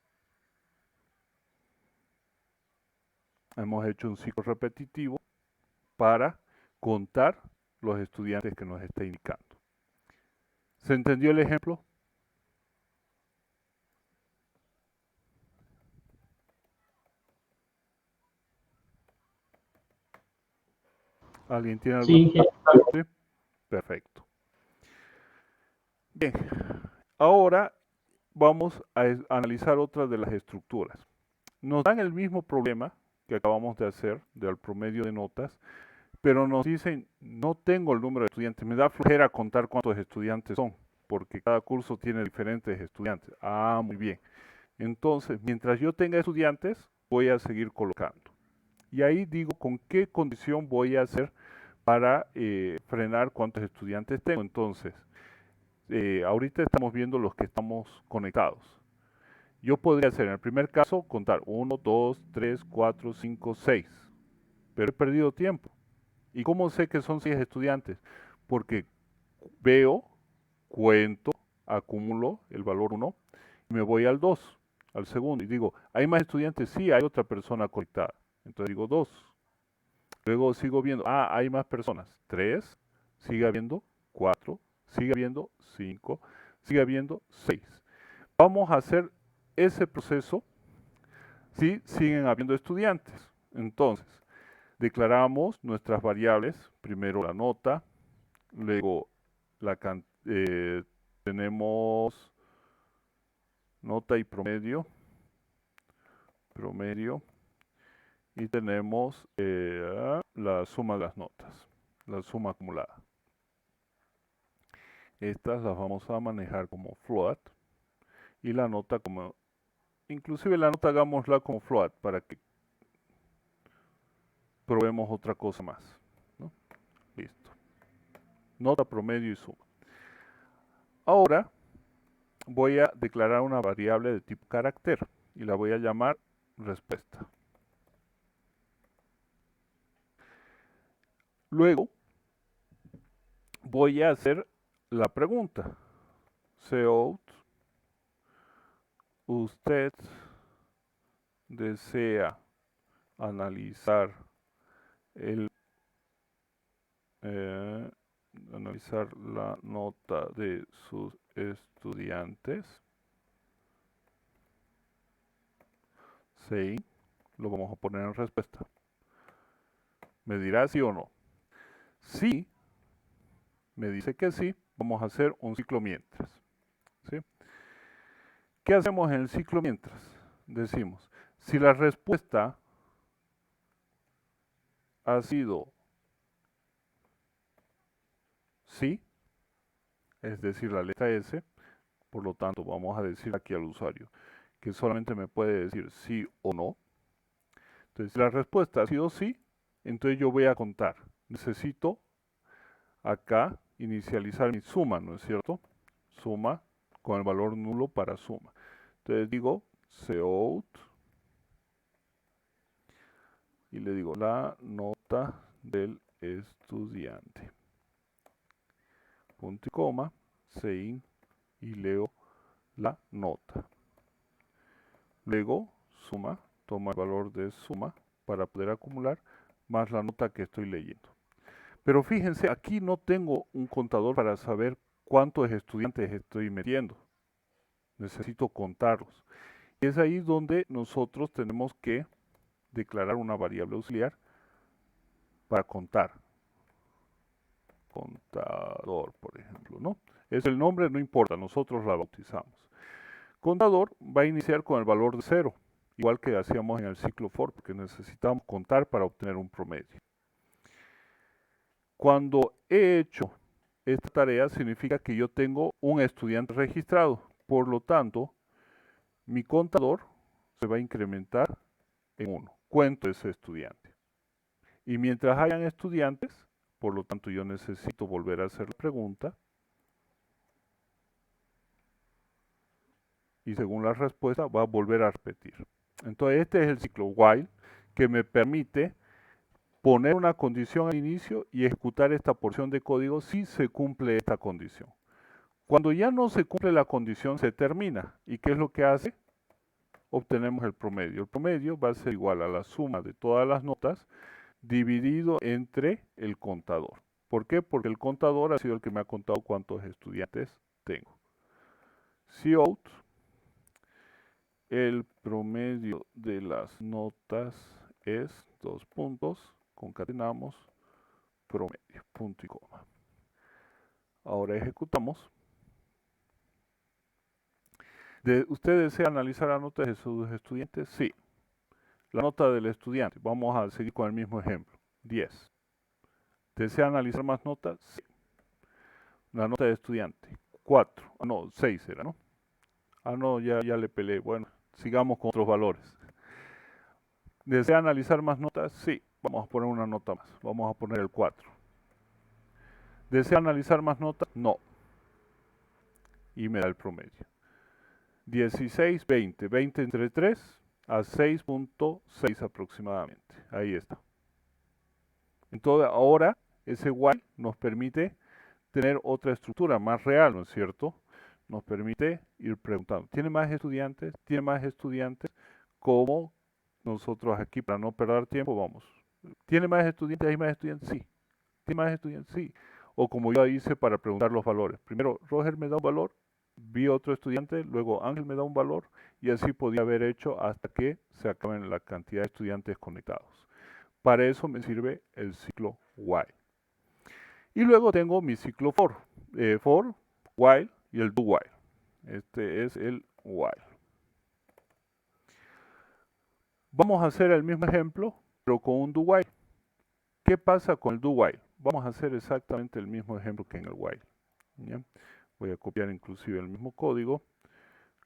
Speaker 1: Hemos hecho un ciclo repetitivo para contar los estudiantes que nos está indicando. ¿Se entendió el ejemplo? ¿Alguien tiene alguna
Speaker 3: Sí,
Speaker 1: pregunta? ¿Sí? Perfecto. Bien, ahora vamos a analizar otras de las estructuras. Nos dan el mismo problema que acabamos de hacer del promedio de notas, pero nos dicen, no tengo el número de estudiantes, me da flojera contar cuántos estudiantes son, porque cada curso tiene diferentes estudiantes. Ah, muy bien. Entonces, mientras yo tenga estudiantes, voy a seguir colocando. Y ahí digo con qué condición voy a hacer para frenar cuántos estudiantes tengo. Entonces, ahorita estamos viendo los que estamos conectados. Yo podría hacer, en el primer caso, contar 1, 2, 3, 4, 5, 6. Pero he perdido tiempo. ¿Y cómo sé que son 6 estudiantes? Porque veo, cuento, acumulo el valor 1 y me voy al 2, al segundo. Y digo, ¿hay más estudiantes? Sí, hay otra persona conectada. Entonces digo 2. Luego sigo viendo, hay más personas. 3, sigue habiendo 4, sigue habiendo 5, sigue habiendo 6. Vamos a hacer ese proceso si siguen habiendo estudiantes. Entonces, declaramos nuestras variables, primero la nota, luego tenemos nota y promedio, y tenemos la suma de las notas, la suma acumulada. Estas las vamos a manejar como float y la nota como, inclusive la nota hagámosla como float para que probemos otra cosa más, ¿no? Listo. Nota, promedio y suma. Ahora voy a declarar una variable de tipo carácter y la voy a llamar respuesta. Luego voy a hacer la pregunta. Cout, ¿usted desea analizar analizar la nota de sus estudiantes? Sí, lo vamos a poner en respuesta. ¿Me dirá sí o no? Sí, me dice que sí, vamos a hacer un ciclo mientras. ¿Sí? ¿Qué hacemos en el ciclo mientras? Decimos, si la respuesta ha sido sí, es decir, la letra S, por lo tanto vamos a decir aquí al usuario que solamente me puede decir sí o no. Entonces, si la respuesta ha sido sí, entonces yo voy a contar. Necesito acá inicializar mi suma, ¿no es cierto? Suma con el valor nulo para suma. Entonces digo cout y le digo la nota del estudiante. Punto y coma, sein y leo la nota. Luego suma, toma el valor de suma para poder acumular más la nota que estoy leyendo. Pero fíjense, aquí no tengo un contador para saber cuántos estudiantes estoy metiendo. Necesito contarlos. Y es ahí donde nosotros tenemos que declarar una variable auxiliar para contar. Contador, por ejemplo, ¿no? Es el nombre, no importa, nosotros la bautizamos. Contador va a iniciar con el valor de 0, igual que hacíamos en el ciclo for, porque necesitamos contar para obtener un promedio. Cuando he hecho esta tarea, significa que yo tengo un estudiante registrado. Por lo tanto, mi contador se va a incrementar en 1. Cuento ese estudiante. Y mientras hayan estudiantes, por lo tanto yo necesito volver a hacer la pregunta. Y según la respuesta va a volver a repetir. Entonces este es el ciclo while que me permite poner una condición al inicio y ejecutar esta porción de código si se cumple esta condición. Cuando ya no se cumple la condición, se termina. ¿Y qué es lo que hace? Obtenemos el promedio. El promedio va a ser igual a la suma de todas las notas dividido entre el contador. ¿Por qué? Porque el contador ha sido el que me ha contado cuántos estudiantes tengo. Cout, el promedio de las notas es 2 puntos, concatenamos, promedio, punto y coma. Ahora ejecutamos. ¿Usted desea analizar la nota de sus estudiantes? Sí. La nota del estudiante, vamos a seguir con el mismo ejemplo, 10. ¿Desea analizar más notas? Sí. La nota de estudiante, 4, no, 6 era, ¿no? No, ya le peleé, bueno, sigamos con otros valores. ¿Desea analizar más notas? Sí, vamos a poner una nota más, vamos a poner el 4. ¿Desea analizar más notas? No. Y me da el promedio. 16, 20, 20 entre 3 a 6.6 aproximadamente. Ahí está. Entonces ahora ese while nos permite tener otra estructura más real, ¿no es cierto? Nos permite ir preguntando, ¿tiene más estudiantes? ¿Tiene más estudiantes? Como nosotros aquí, para no perder tiempo, vamos. ¿Tiene más estudiantes? ¿Hay más estudiantes? Sí. ¿Tiene más estudiantes? Sí. O como yo hice para preguntar los valores. Primero, Roger me da un valor, vi otro estudiante, luego Ángel me da un valor, y así podía haber hecho hasta que se acaben la cantidad de estudiantes conectados. Para eso me sirve el ciclo while. Y luego tengo mi ciclo for, while y el do while. Este es el while. Vamos a hacer el mismo ejemplo, pero con un do while. ¿Qué pasa con el do while? Vamos a hacer exactamente el mismo ejemplo que en el while. ¿Ya? Voy a copiar inclusive el mismo código,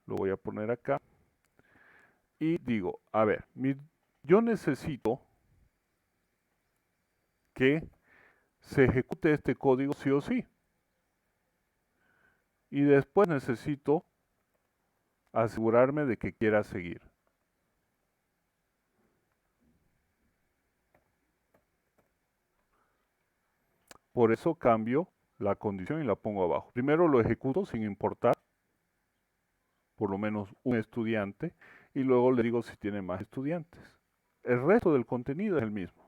Speaker 1: lo voy a poner acá y digo, a ver, yo necesito que se ejecute este código sí o sí. Y después necesito asegurarme de que quiera seguir. Por eso cambio la condición y la pongo abajo. Primero lo ejecuto sin importar por lo menos un estudiante y luego le digo si tiene más estudiantes. El resto del contenido es el mismo.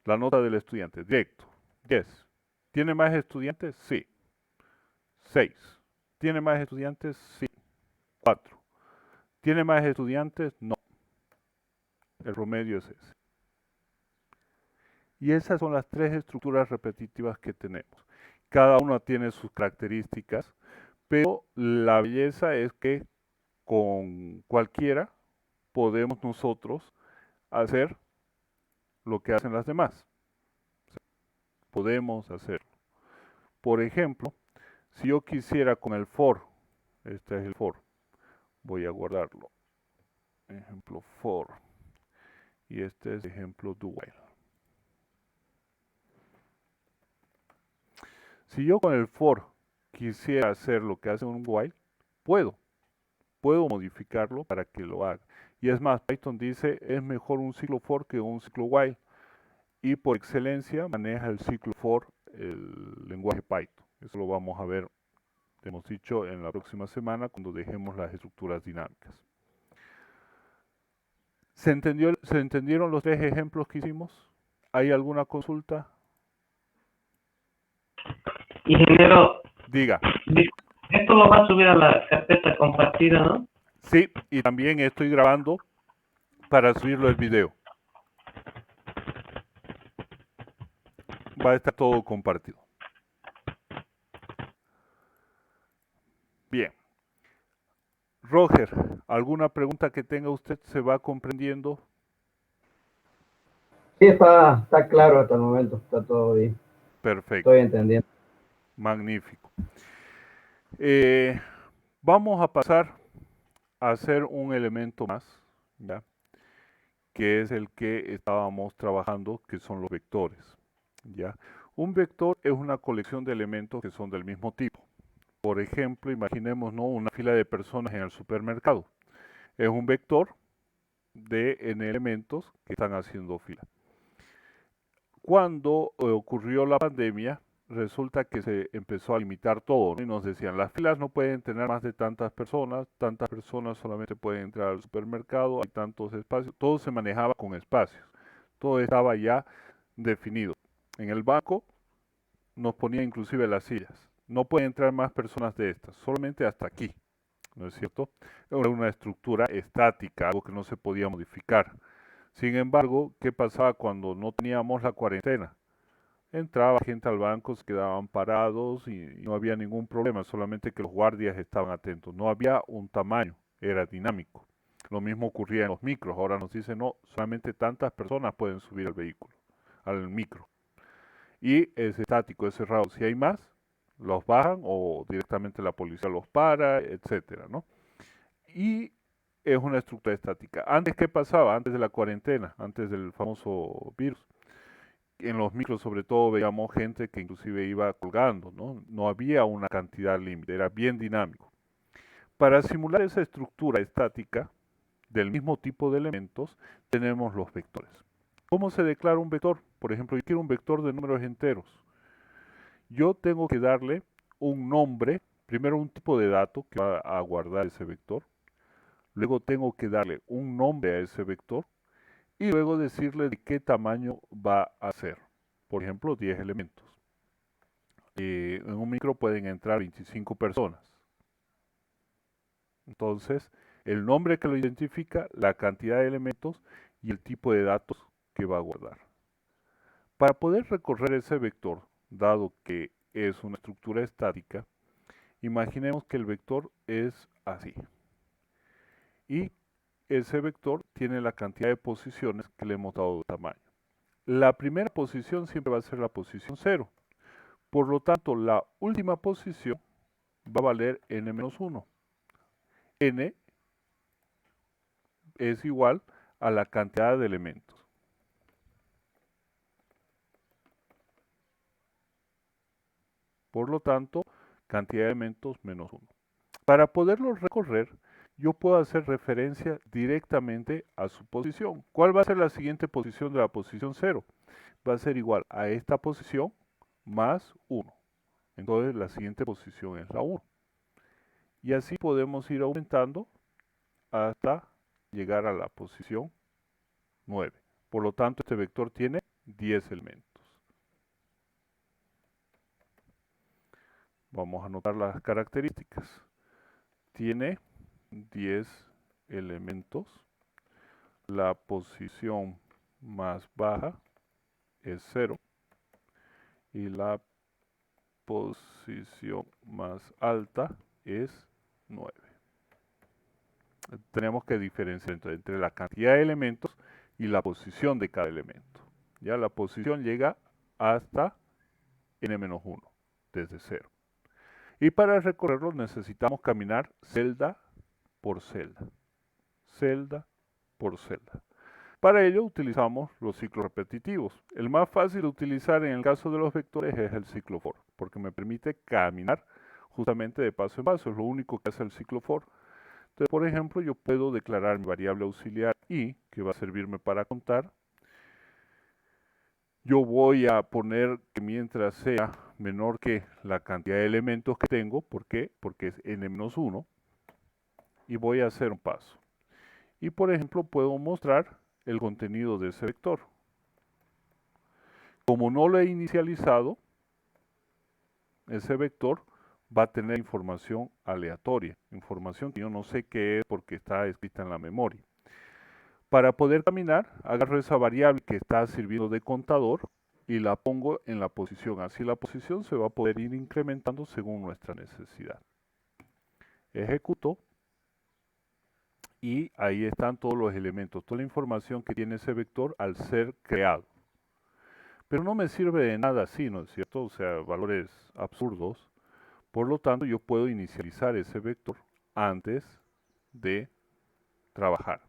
Speaker 1: La nota del estudiante, directo. 10. ¿Tiene más estudiantes? Sí. 6. ¿Tiene más estudiantes? Sí. 4. ¿Tiene más estudiantes? No. El promedio es ese. Y esas son las 3 estructuras repetitivas que tenemos. Cada una tiene sus características, pero la belleza es que con cualquiera podemos nosotros hacer lo que hacen las demás. Podemos hacerlo. Por ejemplo, si yo quisiera con el for, este es el for, voy a guardarlo. Ejemplo for. Y este es ejemplo do while. Si yo con el for quisiera hacer lo que hace un while, puedo modificarlo para que lo haga. Y es más, Python dice, es mejor un ciclo for que un ciclo while. Y por excelencia maneja el ciclo for, el lenguaje Python. Eso lo vamos a ver, hemos dicho, en la próxima semana cuando dejemos las estructuras dinámicas. ¿Se entendieron los 3 ejemplos que hicimos? ¿Hay alguna consulta?
Speaker 6: Ingeniero,
Speaker 1: Diga.
Speaker 6: esto lo va a subir a la carpeta compartida, ¿no?
Speaker 1: Sí, y también estoy grabando para subirlo el video. Va a estar todo compartido. Bien. Roger, ¿alguna pregunta que tenga usted? ¿Se va comprendiendo?
Speaker 2: Sí, está claro hasta el momento, está todo bien.
Speaker 1: Perfecto.
Speaker 2: Estoy entendiendo.
Speaker 1: Magnífico. Vamos a pasar a hacer un elemento más, ¿ya? Que es el que estábamos trabajando, que son los vectores. ¿Ya? Un vector es una colección de elementos que son del mismo tipo. Por ejemplo, imaginemos, ¿no?, una fila de personas en el supermercado. Es un vector de n elementos que están haciendo fila. Cuando ocurrió la pandemia, resulta que se empezó a limitar todo, ¿no? Y nos decían, las filas no pueden tener más de tantas personas solamente pueden entrar al supermercado, hay tantos espacios, todo se manejaba con espacios, todo estaba ya definido. En el banco nos ponía inclusive las sillas, no pueden entrar más personas de estas, solamente hasta aquí, ¿no es cierto? Era una estructura estática, algo que no se podía modificar. Sin embargo, ¿qué pasaba cuando no teníamos la cuarentena? Entraba gente al banco, se quedaban parados y no había ningún problema, solamente que los guardias estaban atentos. No había un tamaño, era dinámico. Lo mismo ocurría en los micros. Ahora nos dicen, no, solamente tantas personas pueden subir al vehículo, al micro. Y es estático, es cerrado. Si hay más, los bajan o directamente la policía los para, etcétera, ¿no? Y es una estructura estática. Antes, ¿qué pasaba? Antes de la cuarentena, antes del famoso virus. En los micros sobre todo veíamos gente que inclusive iba colgando, ¿no? No había una cantidad límite, era bien dinámico. Para simular esa estructura estática del mismo tipo de elementos, tenemos los vectores. ¿Cómo se declara un vector? Por ejemplo, yo quiero un vector de números enteros. Yo tengo que darle un nombre, primero un tipo de dato que va a guardar ese vector, luego tengo que darle un nombre a ese vector, y luego decirle de qué tamaño va a ser. Por ejemplo, 10 elementos. En un micro pueden entrar 25 personas. Entonces, el nombre que lo identifica, la cantidad de elementos y el tipo de datos que va a guardar. Para poder recorrer ese vector, dado que es una estructura estática, imaginemos que el vector es así. Y ese vector tiene la cantidad de posiciones que le hemos dado de tamaño. La primera posición siempre va a ser la posición 0. Por lo tanto, la última posición va a valer n-1. N es igual a la cantidad de elementos. Por lo tanto, cantidad de elementos menos 1. Para poderlo recorrer, yo puedo hacer referencia directamente a su posición. ¿Cuál va a ser la siguiente posición de la posición 0? Va a ser igual a esta posición más 1. Entonces la siguiente posición es la 1. Y así podemos ir aumentando hasta llegar a la posición 9. Por lo tanto, este vector tiene 10 elementos. Vamos a anotar las características. Tiene 10 elementos. La posición más baja es 0. Y la posición más alta es 9. Tenemos que diferenciar entre la cantidad de elementos y la posición de cada elemento. Ya la posición llega hasta n-1, desde 0. Y para recorrerlo necesitamos caminar celda por celda. Celda por celda. Para ello utilizamos los ciclos repetitivos. El más fácil de utilizar en el caso de los vectores es el ciclo for, porque me permite caminar justamente de paso en paso. Es lo único que hace el ciclo for. Entonces, por ejemplo, yo puedo declarar mi variable auxiliar i, que va a servirme para contar. Yo voy a poner que mientras sea menor que la cantidad de elementos que tengo, ¿por qué? Porque es n-1, y voy a hacer un paso. Y por ejemplo, puedo mostrar el contenido de ese vector. Como no lo he inicializado, ese vector va a tener información aleatoria, información que yo no sé qué es porque está escrita en la memoria. Para poder caminar, agarro esa variable que está sirviendo de contador y la pongo en la posición. Así la posición se va a poder ir incrementando según nuestra necesidad. Ejecuto y ahí están todos los elementos, toda la información que tiene ese vector al ser creado. Pero no me sirve de nada así, ¿no es cierto? O sea, valores absurdos. Por lo tanto, yo puedo inicializar ese vector antes de trabajar.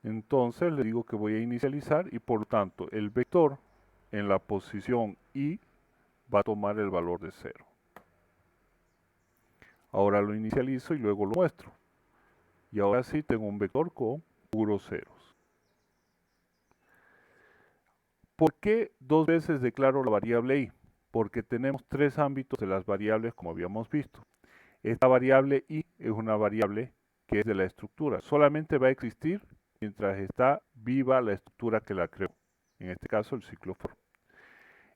Speaker 1: Entonces le digo que voy a inicializar y por lo tanto el vector en la posición i va a tomar el valor de 0. Ahora lo inicializo y luego lo muestro. Y ahora sí tengo un vector con puros ceros. ¿Por qué dos veces declaro la variable i? Porque tenemos tres ámbitos de las variables como habíamos visto. Esta variable i es una variable que es de la estructura. Solamente va a existir mientras está viva la estructura que la creó. En este caso el ciclo for.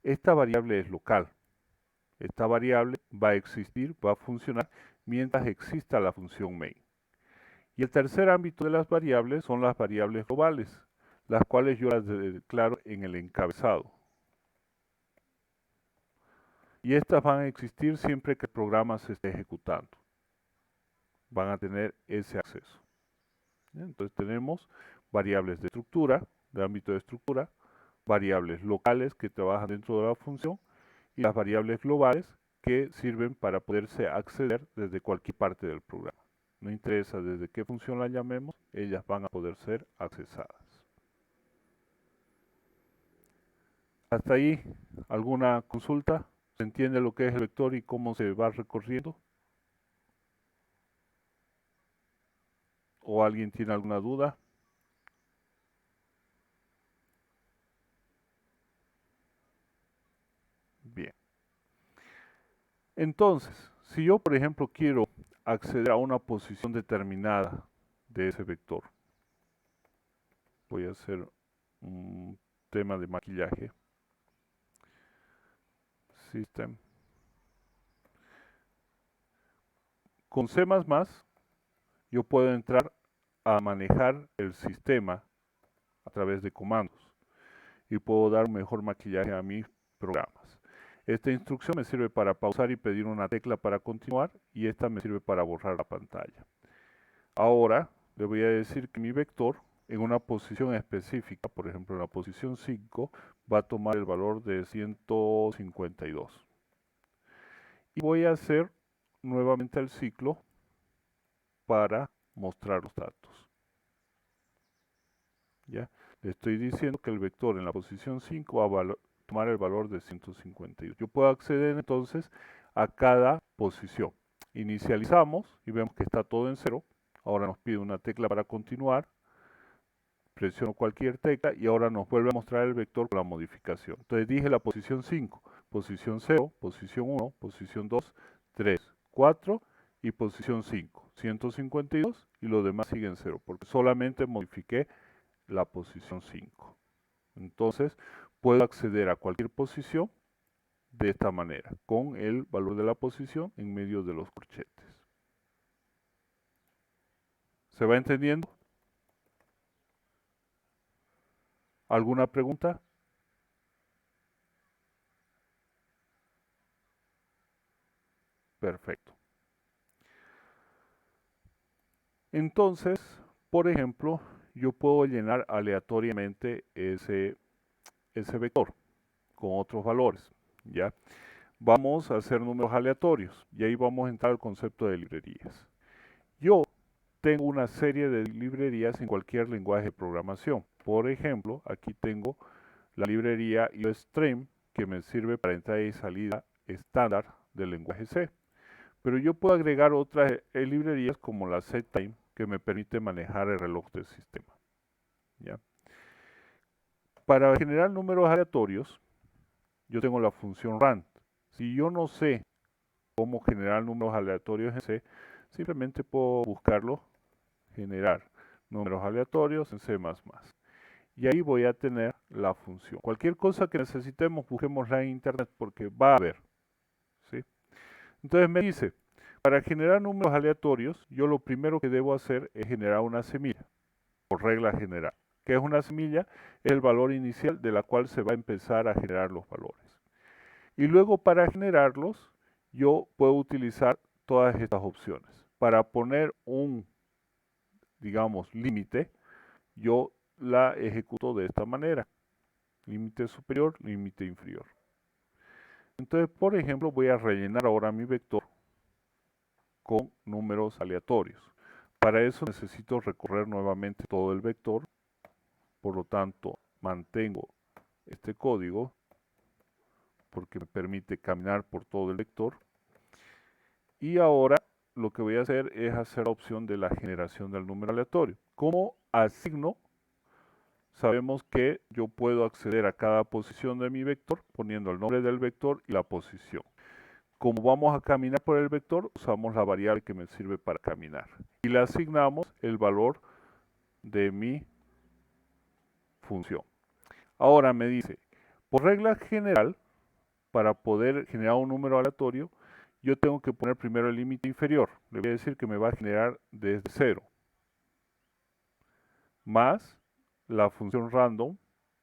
Speaker 1: Esta variable es local. Esta variable va a existir, va a funcionar mientras exista la función main. Y el tercer ámbito de las variables son las variables globales, las cuales yo las declaro en el encabezado. Y estas van a existir siempre que el programa se esté ejecutando. Van a tener ese acceso. Entonces tenemos variables de estructura, de ámbito de estructura, variables locales que trabajan dentro de la función y las variables globales que sirven para poderse acceder desde cualquier parte del programa. No interesa desde qué función la llamemos, ellas van a poder ser accesadas. Hasta ahí, ¿alguna consulta? ¿Se entiende lo que es el vector y cómo se va recorriendo? ¿O alguien tiene alguna duda? Bien. Entonces, si yo, por ejemplo, quiero acceder a una posición determinada de ese vector, voy a hacer un tema de maquillaje. System. Con C++, yo puedo entrar a manejar el sistema a través de comandos y puedo dar un mejor maquillaje a mis programas. Esta instrucción me sirve para pausar y pedir una tecla para continuar y esta me sirve para borrar la pantalla. Ahora le voy a decir que mi vector en una posición específica, por ejemplo en la posición 5, va a tomar el valor de 152. Y voy a hacer nuevamente el ciclo para mostrar los datos. ¿Ya? Le estoy diciendo que el vector en la posición 5 va a tomar el valor de 152. Yo puedo acceder entonces a cada posición. Inicializamos y vemos que está todo en 0. Ahora nos pide una tecla para continuar. Presiono cualquier tecla y ahora nos vuelve a mostrar el vector con la modificación. Entonces dije la posición 5, posición 0, posición 1, posición 2, 3, 4 y posición 5, 152 y los demás siguen 0 porque solamente modifiqué la posición 5. Entonces puedo acceder a cualquier posición de esta manera, con el valor de la posición en medio de los corchetes. ¿Se va entendiendo? ¿Alguna pregunta? Perfecto. Entonces, por ejemplo, yo puedo llenar aleatoriamente ese vector con otros valores, ¿ya? Vamos a hacer números aleatorios y ahí vamos a entrar al concepto de librerías. Yo tengo una serie de librerías en cualquier lenguaje de programación. Por ejemplo, aquí tengo la librería UStream que me sirve para entrada y salida estándar del lenguaje C. Pero yo puedo agregar otras librerías como la settime que me permite manejar el reloj del sistema. ¿Ya? Para generar números aleatorios, yo tengo la función rand. Si yo no sé cómo generar números aleatorios en C, simplemente puedo buscarlo, generar números aleatorios en C++. Y ahí voy a tener la función. Cualquier cosa que necesitemos, busquémosla en internet porque va a haber. ¿Sí? Entonces me dice, para generar números aleatorios, yo lo primero que debo hacer es generar una semilla, por regla general. ¿Qué es una semilla? Es el valor inicial de la cual se va a empezar a generar los valores. Y luego para generarlos, yo puedo utilizar todas estas opciones. Para poner un, digamos, límite, yo la ejecuto de esta manera. Límite superior, límite inferior. Entonces, por ejemplo, voy a rellenar ahora mi vector con números aleatorios. Para eso necesito recorrer nuevamente todo el vector. Por lo tanto, mantengo este código porque me permite caminar por todo el vector. Y ahora lo que voy a hacer es hacer la opción de la generación del número aleatorio. ¿Cómo asigno, sabemos que yo puedo acceder a cada posición de mi vector poniendo el nombre del vector y la posición. Como vamos a caminar por el vector, usamos la variable que me sirve para caminar. Y le asignamos el valor de mi función. Ahora me dice, por regla general, para poder generar un número aleatorio, yo tengo que poner primero el límite inferior. Le voy a decir que me va a generar desde 0. Más la función random,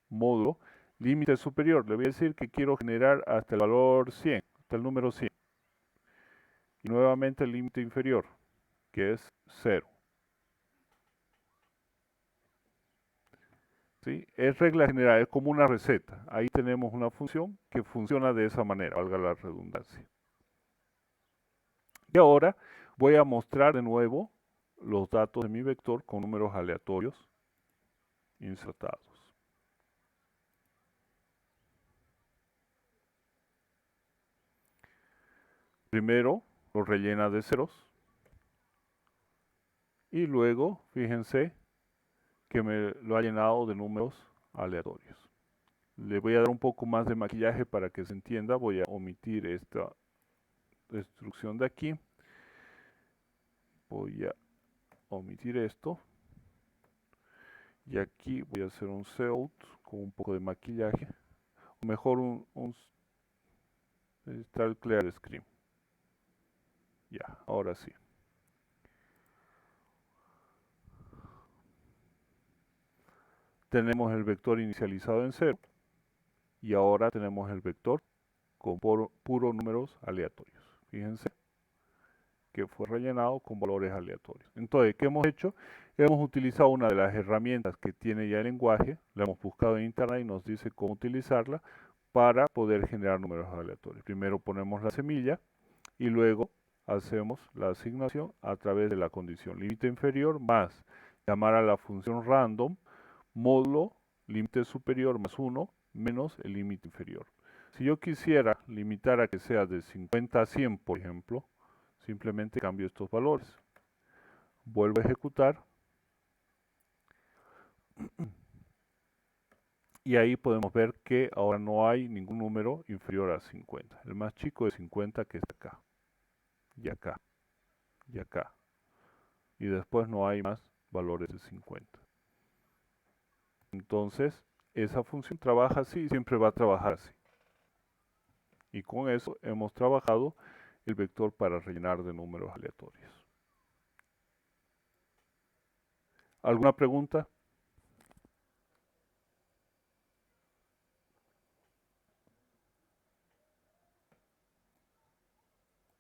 Speaker 1: módulo, límite superior. Le voy a decir que quiero generar hasta el valor 100, hasta el número 100. Y nuevamente el límite inferior, que es 0. ¿Sí? Es regla general, es como una receta. Ahí tenemos una función que funciona de esa manera, valga la redundancia. Y ahora voy a mostrar de nuevo los datos de mi vector con números aleatorios insertados. Primero lo rellena de ceros y luego fíjense que me lo ha llenado de números aleatorios. Le voy a dar un poco más de maquillaje para que se entienda. Voy a omitir esta instrucción de aquí. Voy a omitir esto. Y aquí voy a hacer un Cout con un poco de maquillaje. O mejor está el Clear Screen. Ya, ahora sí. Tenemos el vector inicializado en 0. Y ahora tenemos el vector con puros números aleatorios. Fíjense que fue rellenado con valores aleatorios. Entonces, ¿qué hemos hecho? Hemos utilizado una de las herramientas que tiene ya el lenguaje, la hemos buscado en internet y nos dice cómo utilizarla para poder generar números aleatorios. Primero ponemos la semilla y luego hacemos la asignación a través de la condición límite inferior más llamar a la función random módulo límite superior más 1 menos el límite inferior. Si yo quisiera limitar a que sea de 50 a 100, por ejemplo, simplemente cambio estos valores. Vuelvo a ejecutar. Y ahí podemos ver que ahora no hay ningún número inferior a 50. El más chico es 50, que está acá. Y acá. Y acá. Y después no hay más valores de 50. Entonces, esa función trabaja así y siempre va a trabajar así. Y con eso hemos trabajado el vector para rellenar de números aleatorios. ¿Alguna pregunta?